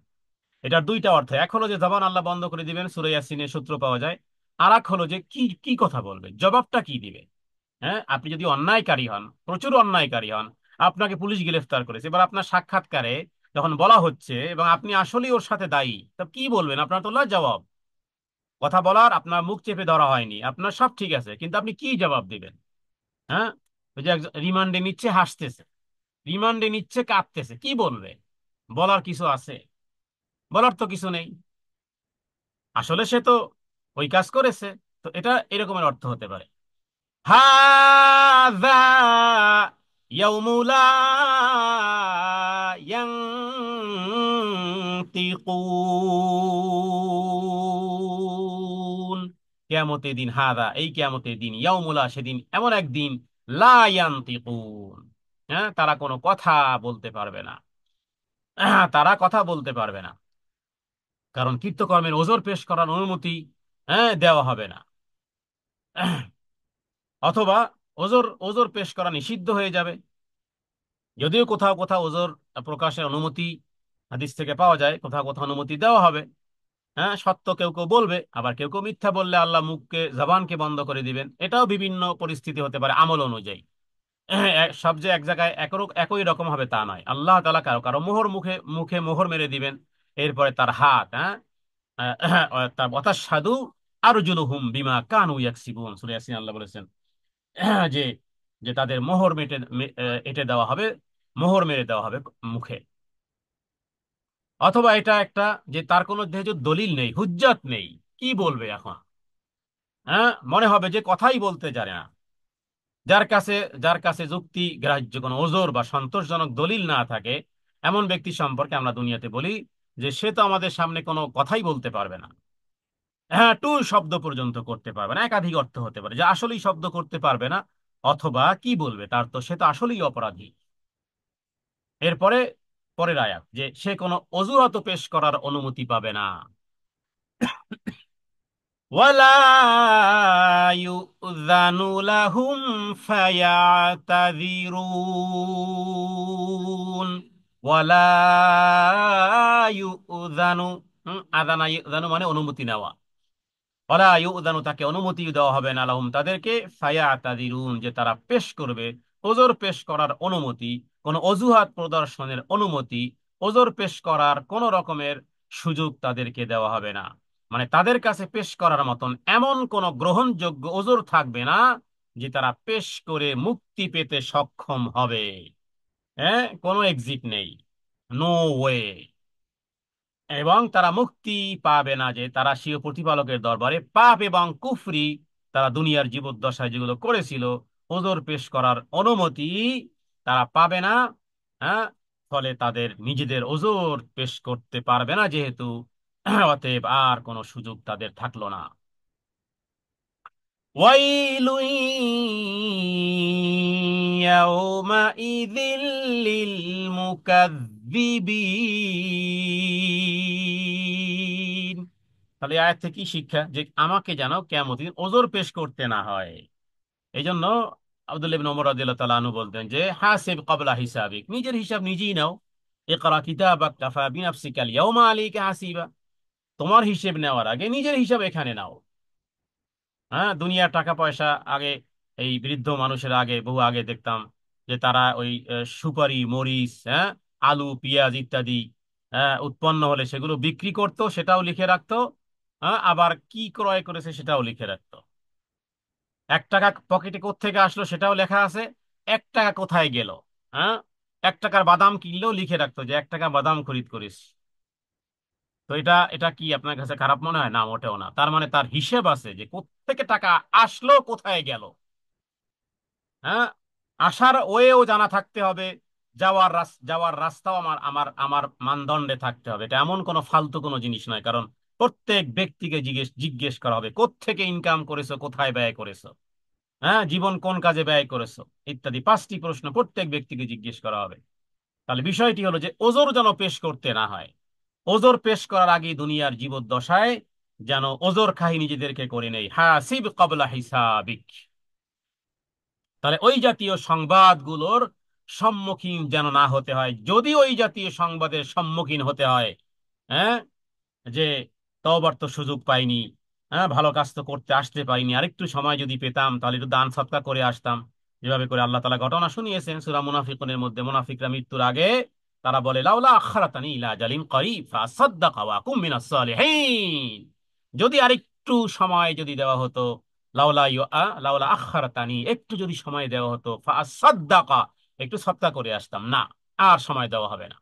এটার দুইটা অর্থ, এক হলো যে জবান আল্লাহ বন্ধ করে দিবেন, সূরা ইয়াসিনের সূত্র পাওয়া যায়। আর এক হলো যে কি কি কথা বলবে, জবাবটা কি দিবে। আপনি যদি অন্যায়কারী হন, প্রচুর অন্যায়কারী হন, আপনাকে পুলিশ গ্রেফতার করেছে, এবার আপনার সাক্ষাৎকারে যখন বলা হচ্ছে এবং আপনি আসলেই ওর সাথে দায়ী, তা কি বলবেন? আপনার তো জবাব, কথা বলার আপনার মুখ চেপে ধরা হয়নি, আপনার সব ঠিক আছে, কিন্তু আপনি কি জবাব দিবেন? হ্যাঁ, ওই যে রিমান্ডে নিচ্ছে হাসতেছে, রিমান্ডে নিচ্ছে কাঁদতেছে, কি বলবে? বলার কিছু আছে? বলার তো কিছু নেই। আসলে সে তো ওই কাজ করেছে। তো এটা এরকমের অর্থ হতে পারে, হাযা ইয়াউমু লা ইয়ানতিকুন। কিয়ামতের দিন, হাদা এই কিয়ামতের দিন, ইয়াউমুলা সেদিন এমন একদিন, লা ইয়ানতিকুন, হ্যাঁ তারা কোনো কথা বলতে পারবে না। তারা কথা বলতে পারবে না, কারণ কৃতকর্মের ওজর পেশ করার অনুমতি দেওয়া হবে না। অথবা ওজর ওজর পেশ করা নিষিদ্ধ হয়ে যাবে। যদিও কোথাও কোথাও ওজর প্রকাশের অনুমতি হাদিস থেকে পাওয়া যায়, কোথাও কোথাও অনুমতি দেওয়া হবে। হ্যাঁ, সত্য কেউ কেউ বলবে, আবার কেউ কেউ মিথ্যা বললে আল্লাহ মুখকে, জবানকে বন্ধ করে দিবেন। এটাও বিভিন্ন পরিস্থিতি হতে পারে আমল অনুযায়ী। সব যে এক জায়গায় একই রকম হবে তা নয়। আল্লাহ তাআলা কারো কারো মোহর মুখে মুখে মোহর মেরে দিবেন। এরপরে তার হাত, তার ওয়াতাশহাদু আরজুলুহুম বিমা কানু ইয়াকসিবুন, সূরা ইয়াসিন আল্লাহ বলেছেন যে যে তাদের মোহর এঁটে দেওয়া হবে, মোহর মেরে দেওয়া হবে মুখে। অথবা এটা একটা যে তার কোনো যেহেতু দলিল নেই, হুজ্জাত নেই, কি বলবে এখন? মনে হবে যে কথাই বলতে জানে না। যার কাছে যার কাছে যুক্তি গ্রাহ্য কোনো ওজোর বা সন্তোষজনক দলিল না থাকে, এমন ব্যক্তি সম্পর্কে আমরা দুনিয়াতে বলি যে সে তো আমাদের সামনে কোনো কথাই বলতে পারবে না। হ্যাঁ, টু শব্দ পর্যন্ত করতে পারবে না, একাধিক অর্থ হতে পারে যে আসলেই শব্দ করতে পারবে না, অথবা কি বলবে, তার তো সে তো আসলেই অপরাধী। এরপরে পরের আয়াত যে সে কোনো অজুহাত পেশ করার অনুমতি পাবে না। ওয়ালা ইউযানু লাহুম ফায়াতাযিরুন। ওয়ালা ইউযানু, আযানা ইউযানু মানে অনুমতি নেওয়া। ওয়ালা ইউযানু তাকে অনুমতি দেওয়া হবে না, লাহুম তাদেরকে, ফায়াতাযিরুন যে তারা পেশ করবে, ওজর পেশ করার অনুমতি, কোন অজুহাত প্রদর্শনের অনুমতি, ওজর পেশ করার কোন রকমের সুযোগ তাদেরকে দেওয়া হবে না। মানে তাদের কাছে পেশ করার মতন এমন কোন গ্রহণযোগ্য ওজর থাকবে না যে তারা পেশ করে মুক্তি পেতে সক্ষম হবে। কোনো এক্সিট নেই, নো ওয়ে। এবং তারা মুক্তি পাবে না যে তারা স্বীয় প্রতিপালকের দরবারে পাপ এবং কুফরি, তারা দুনিয়ার জীবদ্দশায় যেগুলো করেছিল, ওজর পেশ করার অনুমতি তারা পাবে না। হ্যাঁ, ফলে তাদের নিজেদের ওজর পেশ করতে পারবে না যেহেতু, অতএব আর কোনো সুযোগ তাদের থাকলো না। ওয়াইলু ইয়াউমাইযিল লিল মুকাযযিবিন। তাহলে এই আয়াত থেকে কি শিক্ষা? যে আমাকে যেন কিয়ামতের দিন ওজর পেশ করতে না হয়। এই জন্য আব্দুল্লাহ ইবনে ওমর রাদিয়াল্লাহু তাআলা আনহু বলতেন যে হাসিব ক্বাবলা হিসাবিক, নিজের হিসাব নিজেই নাও। ইকরা কিতাবাক কাফা বিনাফসিকাল ইয়াউমা আলাইকা হাসিবা, তোমার হিসেব নেওয়ার আগে নিজের হিসাব এখানে নাও। দুনিয়ার টাকা পয়সা আগে, এই বৃদ্ধ মানুষের আগে, বহু আগে দেখতাম যে তারা ওই সুপারি, মরিচ, আলু, পেঁয়াজ ইত্যাদি উৎপন্ন হলে সেগুলো বিক্রি করতো, সেটাও লিখে রাখতো। আবার কি ক্রয় করেছে সেটাও লিখে রাখতো। 1 টাকা পকেটে কোত্থেকে আসলো সেটাও লেখা আছে। 1 টাকা কোথায় গেল? হ্যাঁ, 1 টাকার বাদাম কিনলেও লিখে রাখতো যে 1 টাকা বাদাম খরিদ করিস। তো এটা এটা কি আপনার কাছে খারাপ মনে হয়? না, মোটেও না। তার মানে তার হিসেব আছে যে কোত্থেকে টাকা আসলো, কোথায় গেল। হ্যাঁ, আসার ওয়েও জানা থাকতে হবে, যাওয়ার রাস্তাও আমার আমার আমার মানদণ্ডে থাকতে হবে। এটা এমন কোনো ফালতু কোনো জিনিস নয়, কারণ প্রত্যেক ব্যক্তিকে জিজ্ঞেস জিজ্ঞেস করা হবে কোত্থেকে ইনকাম করেছো, কোথায় ব্যয় করেছো, জীবন কোন কাজে ব্যয় করেছো, ইত্যাদি 5টি প্রশ্ন প্রত্যেক ব্যক্তিকে জিজ্ঞেস করা হবে। তাহলে বিষয়টি হলো যে ওজর যেন পেশ করতে না হয়। ওজর পেশ করার আগে দুনিয়ার জীবদ্দশায় যেন ওজর খাহি নিজেদেরকে করে নেই, হাসিব ক্বাবলা হিসাবিক। তাহলে ওই জাতীয় সংবাদগুলোর সম্মুখীন যেন না হতে হয়। যদি ওই জাতীয় সংবাদের সম্মুখীন হতে হয়, হ্যাঁ, যে তওবার তো সুযোগ পাইনি, ভালো কাজ তো করতে আসতে পারিনি, আরেকটু সময় যদি পেতাম তাহলে একটু দান সদকা করে আসতাম, যেভাবে করে আল্লাহ তাআলা ঘটনা শুনিয়েছেন সূরা মুনাফিকুনের মধ্যে। মুনাফিকরা মৃত্যুর আগে তারা বলে, লাউলা আখরাতানি ইলা আজালিন করিব ফাসাদদাকা ওয়া আকুম মিনাস সালিহিন। যদি আরেকটু সময় যদি দেওয়া হতো, লাউলা আখরাতানি, একটু যদি সময় দেওয়া হতো, ফাসাদদাকা, একটু সদকা করে আসতাম, না আর সময় দেওয়া হবে না।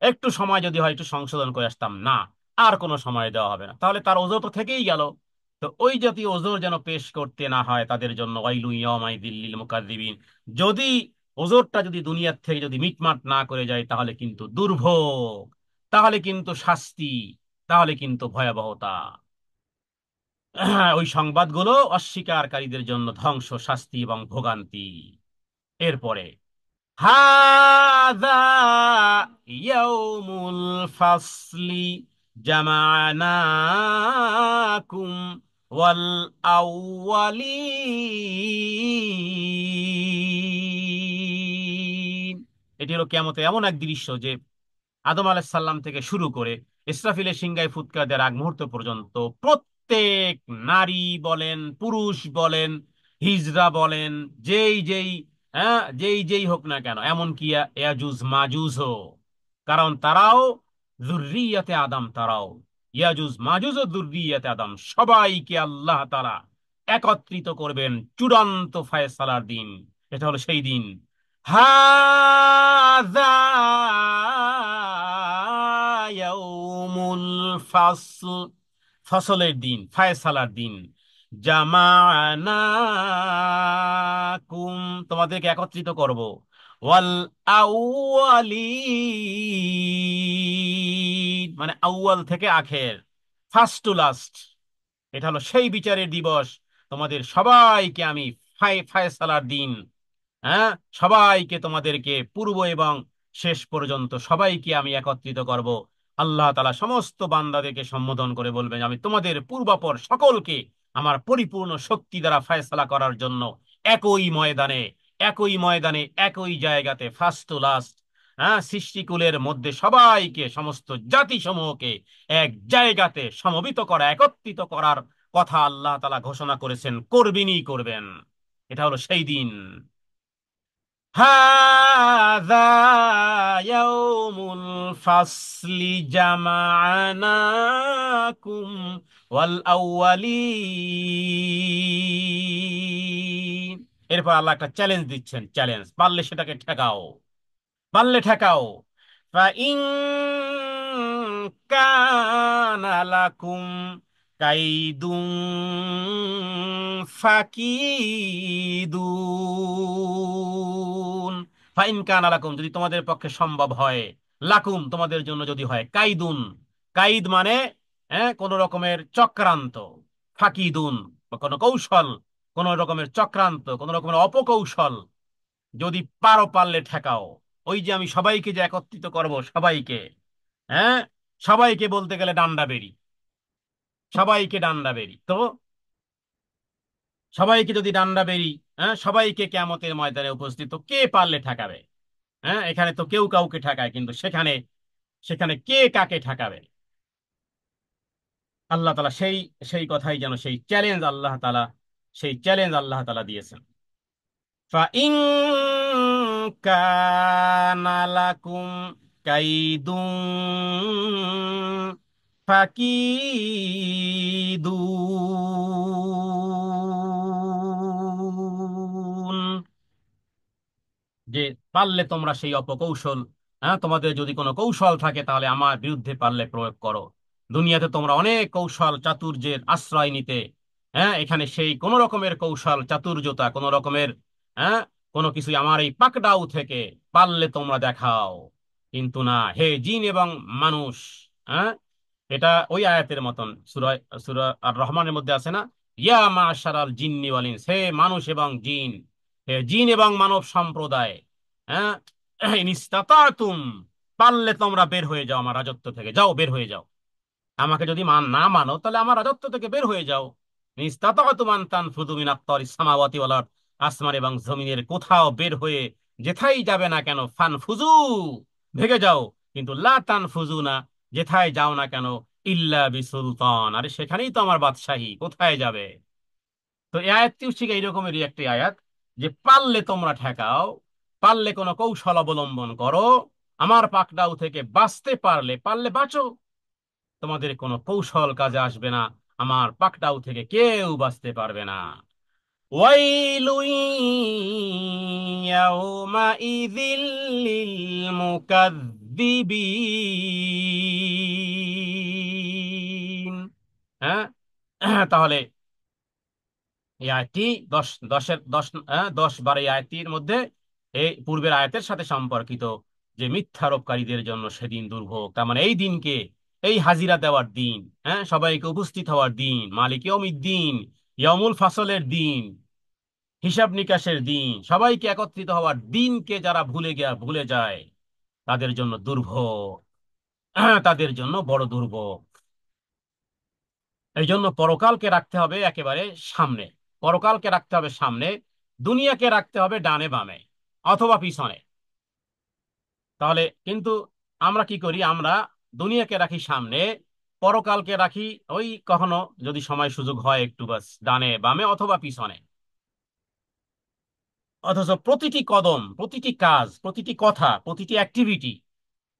একটু সময় যদি হয় একটু সংশোধন করে আসতাম, না আর কোনো সময় দেওয়া হবে না। তাহলে তার ওজর তো থেকেই গেল। তো ওই জাতীয় ওজর যেন পেশ করতে না হয় তাদের জন্য, ওয়াইলু ইয়াউমাইযিল লিল মুকাযযিবিন। যদি ওজরটা যদি দুনিয়ার থেকে যদি মিটমাট না করে যায় তাহলে কিন্তু দুর্ভোগ তাহলে কিন্তু শাস্তি, তাহলে কিন্তু ভয়াবহতা। ওই সংবাদগুলো অস্বীকারীদের জন্য ধ্বংস, শাস্তি এবং ভোগান্তি। এরপরে হাযা ইয়াউমুল ফাসলি জামানাকুম ওয়াল আউয়ালিন। এটি হলো কিয়ামতের এমন এক দৃশ্য যে আদম আলাইহিস সালাম থেকে শুরু করে ইসরাফিলের সিংহায় ফুৎকার দেওয়ার আগ মুহূর্ত পর্যন্ত প্রত্যেক নারী বলেন, পুরুষ বলেন, হিজড়া বলেন, যেই যেই যেই যেই হোক না কেন, এমনকি ইয়াজুজ মাজুজও, কারণ তারাও যুররিয়াতে আদম, তারাও ইয়াজুজ মাজুজ ও যুররিয়াতে আদম, সবাইকে আল্লাহ তাআলা একত্রিত করবেন চূড়ান্ত ফায়সালার দিন। এটা হলো সেই দিন। হাযা ইয়াউমুল ফাসল, ফসলের দিন, ফায়সালার দিন। জামানাকুম, তোমাদেরকে একত্রিত করব। ওয়াল আউয়ালিন, মানে আউয়াল থেকে আখের, ফার্স্ট টু লাস্ট। এটা হলো সেই বিচারের দিবস। তোমাদের সবাইকে আমি ফায়সালার দিন, হ্যাঁ, সবাইকে, তোমাদেরকে পূর্ব এবং শেষ পর্যন্ত সবাইকে আমি একত্রিত করব। আল্লাহ তাআলা সমস্ত বান্দাদেরকে সম্বোধন করে বলবেন, আমি তোমাদের পূর্বাপর সকলকে আমার পরিপূর্ণ শক্তি দ্বারা ফয়সালা করার জন্য একই ময়দানে, একই ময়দানে, একই জায়গাতে, ফার্স্ট টু লাস্ট, সৃষ্টিকুলের মধ্যে সবাইকে, সমস্ত জাতিসমূহকে এক জায়গাতে সমবেত করা, একত্রিত করার কথা আল্লাহ তাআলা ঘোষণা করেছেন, করবেনই করবেন। এটা হলো সেই দিন। হাযা ইয়াউমুল ফাসলি জামা'নাকুম ওয়াল আউয়ালিন। এরপর আল্লাহ একটা চ্যালেঞ্জ দিচ্ছেন, চ্যালেঞ্জ, পারলে সেটাকে ঠেকাও, পারলে ঠেকাও। ফাইন কানা লাকুম কাইদুন ফাকিদুন। ফাইন কানা লাকুম, যদি তোমাদের পক্ষে সম্ভব হয়, লাকুম, তোমাদের জন্য যদি হয়, কাইদুন, কাইদ মানে কোন রকমের চক্রান্ত, ফাকিদুন বা কোন কৌশল, কোন রকমের চক্রান্ত, কোন রকমের অপকৌশল, যদি পারো, পারলে ঠেকাও। ওই যে আমি সবাইকে যে একত্রিত করব, সবাইকে, হ্যাঁ, সবাইকে বলতে গেলে ডান্ডা বেরি, সবাইকে ডান্ডা বেরি তো, সবাইকে যদি ডান্ডা বেরি, সবাইকে কিয়ামতের ময়দানে উপস্থিত, তো কে পারলে ঠেকাবে? এখানে তো কেউ কাউকে ঠেকায়, কিন্তু সেখানে, সেখানে কে কাকে ঠেকাবে? আল্লাহ তাআলা সেই, সেই কথাই যেন, সেই চ্যালেঞ্জ আল্লাহ তাআলা, সেই চ্যালেঞ্জ আল্লাহ তাআলা দিয়েছেন। ফাইন কানা লাকুম কাইদুন ফাকিদুন, যে পারলে তোমরা সেই অপকৌশল, তোমাদের যদি কোনো কৌশল থাকে তাহলে আমার বিরুদ্ধে পারলে প্রয়োগ করো। দুনিয়াতে তোমরা অনেক কৌশল চাতুর্যের আশ্রয় নিতে, এখানে সেই কোন রকমের কৌশল চাতুর্যতা, কোন রকমের, হ্যাঁ, কোনো কিছু আমার এই পাকড়াও থেকে পারলে তোমরা দেখাও। কিন্তু না, হে জিন এবং মানুষ, হ্যাঁ, এটা ওই আয়াতের মতন, সূরা, সূরা আর রহমানের মধ্যে আছে না, ইয়া মাশারাল জিন্নি ওয়াল ইনস, হে মানুষ এবং জিন, হে জিন এবং মানব সম্প্রদায়, হ্যাঁ, ইন ইসতাতাতুম, পারলে তোমরা বের হয়ে যাও আমার রাজত্ব থেকে, যাও, বের হয়ে যাও। আমাকে যদি না মানো, তাহলে আমার রাজত্ব থেকে বের হয়ে যাও। ইন ইসতাতাতুম আন তানফুযু মিন আকতারিস সামাওয়াতি ওয়াল আরদ, আসমান এবং জমিনের কোথাও বের হয়ে যেথাই যাবে না কেন, ফানফুজু, ভেগে যাও। কিন্তু লা তানফুজুনা, যেথায় যাও না কেন, ইল্লা বিসুলতান, আরে সেখানেই তো আমার বাদশাহী, কোথায় যাবে? তো এই আয়াতটি হচ্ছে এই রকমেরই একটি আয়াত, যে পারলে তোমরা ঠেকাও, পারলে কোনো কৌশল অবলম্বন করো, আমার পাকড়াও থেকে বাঁচতে পারলে, পারলে বাঁচো, তোমাদের কোনো কৌশল কাজে আসবে না, আমার পাকড়াও থেকে কেউ বাঁচতে পারবে না। ওয়াইলু ইয়াউমাইযিল লিল মুকাযযিবিন। হ্যাঁ, তাহলে এই আয়াতটি 10 10 10 12 এই আয়াতটির মধ্যে এই পূর্বের আয়াতের সাথে সম্পর্কিত। যে মিথ্যারোপকারীদের জন্য সেদিন দুর্ভোগ। তার মানে এই দিনকে, এই হাজিরা দেওয়ার দিন, হ্যাঁ, সবাইকে উপস্থিত হওয়ার দিন, মালিক ইয়াউমিদ্দিন, ইয়াউমুল ফাসলের দিন, হিসাব নিকাশের দিন, সবাইকে একত্রিত হওয়ার দিনকে যারা ভুলে যায়, তাদের জন্য দুর্ভোগ, তাদের জন্য বড় দুর্ভোগ। এই জন্য পরকালকে রাখতে হবে একেবারে সামনে। পরকালকে রাখতে হবে সামনে, দুনিয়াকে রাখতে হবে ডানে বামে অথবা পিছনে। তাহলে কিন্তু আমরা কি করি, আমরা দুনিয়াকে রাখি সামনে, পরকালকে রাখি ওই কখনো যদি সময় সুযোগ হয় একটু বাস ডানে বামে অথবা পিছনে। অথচ প্রতিটি কদম, প্রতিটি কাজ, প্রতিটি কথা, প্রতিটি অ্যাক্টিভিটি,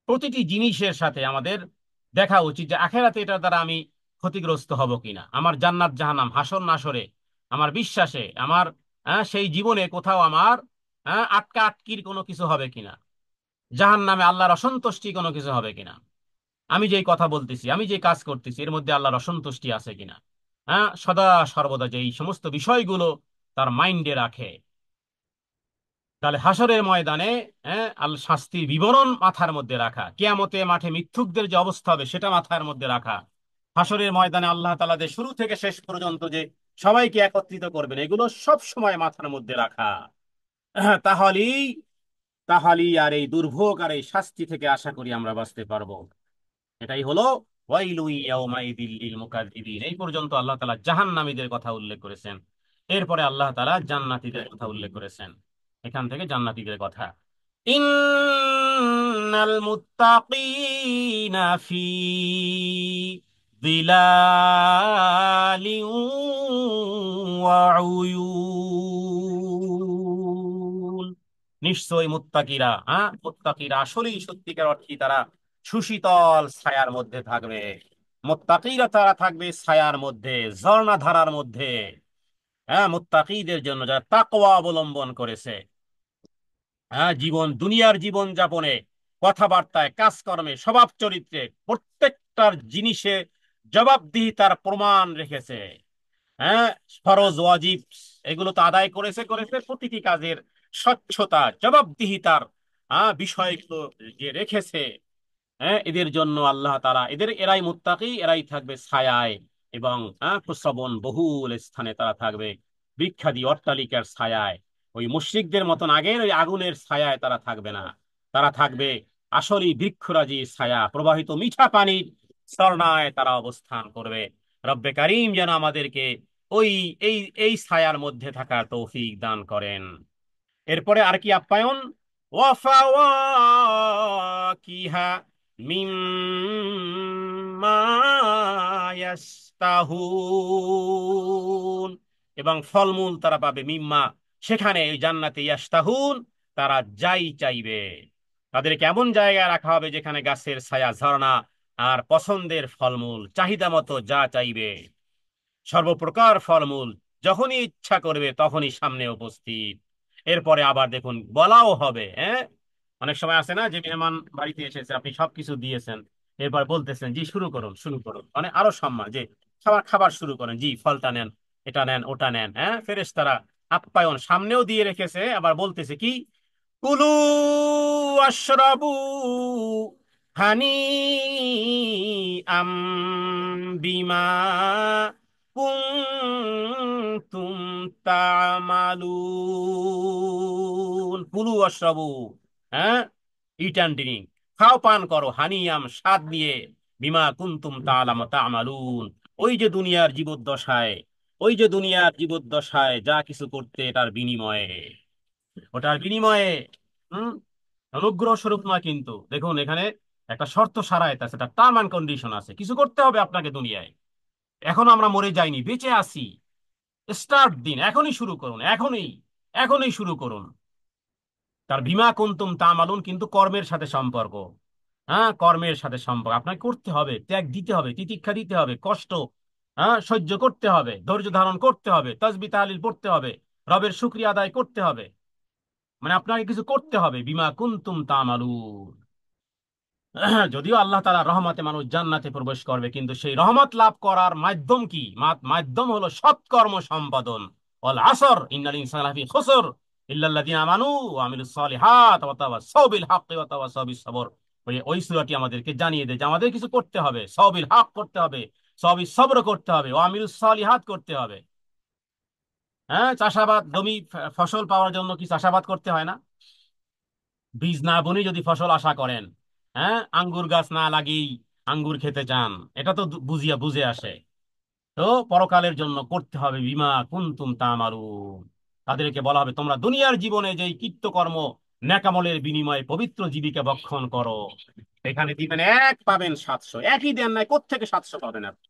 প্রতিটি জিনিসের সাথে আমাদের দেখা উচিত যে আখেরাতে এটার দ্বারা আমি ক্ষতিগ্রস্ত হব কিনা, আমার জান্নাত জাহান্নাম, হাসর নাসরে, আমার বিশ্বাসে, আমার সেই জীবনে কোথাও আমার আটকা আটকির কোনো কিছু হবে কিনা, জাহান্নামে আল্লাহর অসন্তুষ্টি কোনো কিছু হবে কিনা, আমি যেই কথা বলতেছি, আমি যে কাজ করতেছি এর মধ্যে আল্লাহর অসন্তুষ্টি আছে কিনা। সদা সর্বদা যে এই সমস্ত বিষয়গুলো তার মাইন্ডে রাখে, তাহলে হাসরের ময়দানে শাস্তির বিবরণ মাথার মধ্যে রাখা, কিয়ামতে মাঠে মিথ্যুকদের যে অবস্থা হবে সেটা মাথার মধ্যে রাখা, হাসরের ময়দানে আল্লাহ তাআলা যে শুরু থেকে শেষ পর্যন্ত যে সবাইকে একত্রিত করবেন, এগুলো সব সময় মাথার মধ্যে রাখা। তাহলেই তাহলেই আর এই দুর্ভোগ আর এই শাস্তি থেকে আশা করি আমরা বাঁচতে পারবো। এটাই হলো ওয়াইলু ইয়াউমাইযিল লিল মুকাযযিবিন। এই পর্যন্ত আল্লাহ তাআলা জাহান্নামীদের কথা উল্লেখ করেছেন, এরপরে আল্লাহ তাআলা জান্নাতীদের কথা উল্লেখ করেছেন। এখান থেকে জান্নাতীদের কথা, ইন্নাল মুত্তাকিনা ফি যিলালিন ওয়া উয়ুন। নিশ্চয়ই মুত্তাকিরা, মুত্তাকিরা আসলেই সত্যিকার অর্থে তারা সুশীতল ছায়ার মধ্যে থাকবে। মুত্তাকিরা তারা থাকবে ছায়ার মধ্যে, ঝর্ণা ধারার মধ্যে। মুত্তাকিদের জন্য যারা তাকওয়া অবলম্বন করেছে, দুনিয়ার জীবন যাপনে, কথাবার্তায়, কাজকর্মে, স্বভাব চরিত্রে, প্রত্যেকটার জিনিসে জবাবদিহিতার প্রমাণ রেখেছে। হ্যাঁ, ফরজ ওয়াজিব এগুলো তো আদায় করেছে করেছে প্রতিটি কাজের স্বচ্ছতা, জবাবদিহিতার বিষয়গুলো যে রেখেছে, এদের জন্য আল্লাহ তাআলা, এরাই মুত্তাকি, এরাই থাকবে ছায়ায়, এবং প্রশ্রবণ বহুল স্থানে তারা থাকবে, বৃক্ষাদি অট্টালিকার ছায়ায়। ওই মুশরিকদের মতন আগের ওই আগুনের ছায়ায় তারা থাকবে না, তারা থাকবে আসলেই বৃক্ষরাজির ছায়া, প্রবাহিত মিঠা পানির ঝর্ণায় তারা অবস্থান করবে। রব্বে কারীম যেন আমাদেরকে ওই এই এই ছায়ার মধ্যে থাকার তৌফিক দান করেন। এরপরে আর কি আপ্যায়ন, ওয়াফাওয়াকিহা মিম্মা ইয়াশতাহুন, এবং ফলমূল তারা পাবে, মিম্মা সেখানে ওই জান্নাতে, ইয়াশতাহুন তারা যাই চাইবে। তাদের কেমন জায়গায় রাখা হবে যেখানে গাছের ছায়া, ঝর্ণা আর পছন্দের ফলমূল, চাহিদা মতো যা চাইবে, সর্বপ্রকার ফলমূল যখনই ইচ্ছা করবে তখনই সামনে উপস্থিত। এরপরে আবার দেখুন বলাও হবে, অনেক সময় আছে না যে মেহমান বাড়িতে এসেছে, আপনি সবকিছু দিয়েছেন, এরপর বলতেছেন জি শুরু করুন শুরু করুন, মানে আরো সম্মান যে খাবার খাবার শুরু করেন, জি ফলটা নেন, এটা নেন ওটা নেন। ফেরেশতারা আপ্যায়ন সামনেও দিয়ে রেখেছে, আবার বলতেছে কি, কুলু আশরাবু হানি আম বিমা কুনতুম তা'মালুন। কুলু ওয়াশরাবু, হ্যাঁ, ইট অ্যান্ড ড্রিঙ্ক, খাও পান করো, হানিয়াম স্বাদ নিয়ে, বিমা কুনতুম তা'মালুন, ওই যে দুনিয়ার জীবদ্দশায়, ওই যে দুনিয়ার জীবদ্দশায় যা কিছু করতে এটার বিনিময়ে, ওটার বিনিময়ে। হুম, অনুগ্রহ স্বরূপ নয়, কিন্তু দেখুন এখানে একটা শর্ত সারায়ত আছে, একটা টার্ম অ্যান্ড কন্ডিশন আছে, কিছু করতে হবে আপনাকে দুনিয়ায়। এখন আমরা মরে যাইনি, বেঁচে আছি, স্টার্ট দিন, এখনই শুরু করুন, এখনই, এখনই শুরু করুন। তার বিমা কুনতুম তা'মালুন কিন্তু কর্মের সাথে সম্পর্ক, কর্মের সাথে সম্পর্ক, আপনাকে করতে হবে, ত্যাগ দিতে হবে, তিতিক্ষা দিতে হবে, কষ্ট সহ্য করতে হবে, ধৈর্য ধারণ করতে হবে, তাসবিহ তাহলিল পড়তে হবে, রবের শুকরিয়া আদায় করতে হবে, মানে আপনাকে কিছু করতে হবে, বিমা কুনতুম তা'মালুন। যদিও আল্লাহ তাআলা রহমতে মানুষ জান্নাতে প্রবেশ করবে, কিন্তু সেই রহমত লাভ করার মাধ্যম কি, মাধ্যম হলো সৎকর্ম সম্পাদন। ওয়াল আসর ইন্নাল ইনসানা লাফি খুসর, ইল্লাল্লাযিনা আমানু ওয়া আমিলুস সলিহাত ওয়া তাওয়াসাউ বিল হাক্কি ওয়া তাওয়াসাউ বিস সবর। ওই সূরাটি আমাদেরকে জানিয়ে দেয় যে আমাদের কিছু করতে হবে, সাওবিল হক করতে হবে, সাওবিস সবর করতে হবে, ওয়া আমিলুস সলিহাত করতে হবে। হ্যাঁ, চাষাবাদ, জমি ফসল পাওয়ার জন্য কি চাষাবাদ করতে হয় না? বীজ না বুনে যদি ফসল আশা করেন, হ্যাঁ, আঙ্গুর গাছ না লাগিয়েই আঙ্গুর খেতে চান, এটা তো বুঝিয়া বুঝে আসে। তো পরকালের জন্য করতে হবে বিমা কুনতুম তামারুন। তাদেরকে বলা হবে তোমরা দুনিয়ার জীবনে যেই কৃত্যকর্ম ন্যাকামলের বিনিময়ে পবিত্র জীবিকা ভক্ষণ করো, এখানে দিবেন এক, পাবেন 700। একই দেন নাই, কোত্থেকে 700 পাবেন আপনি?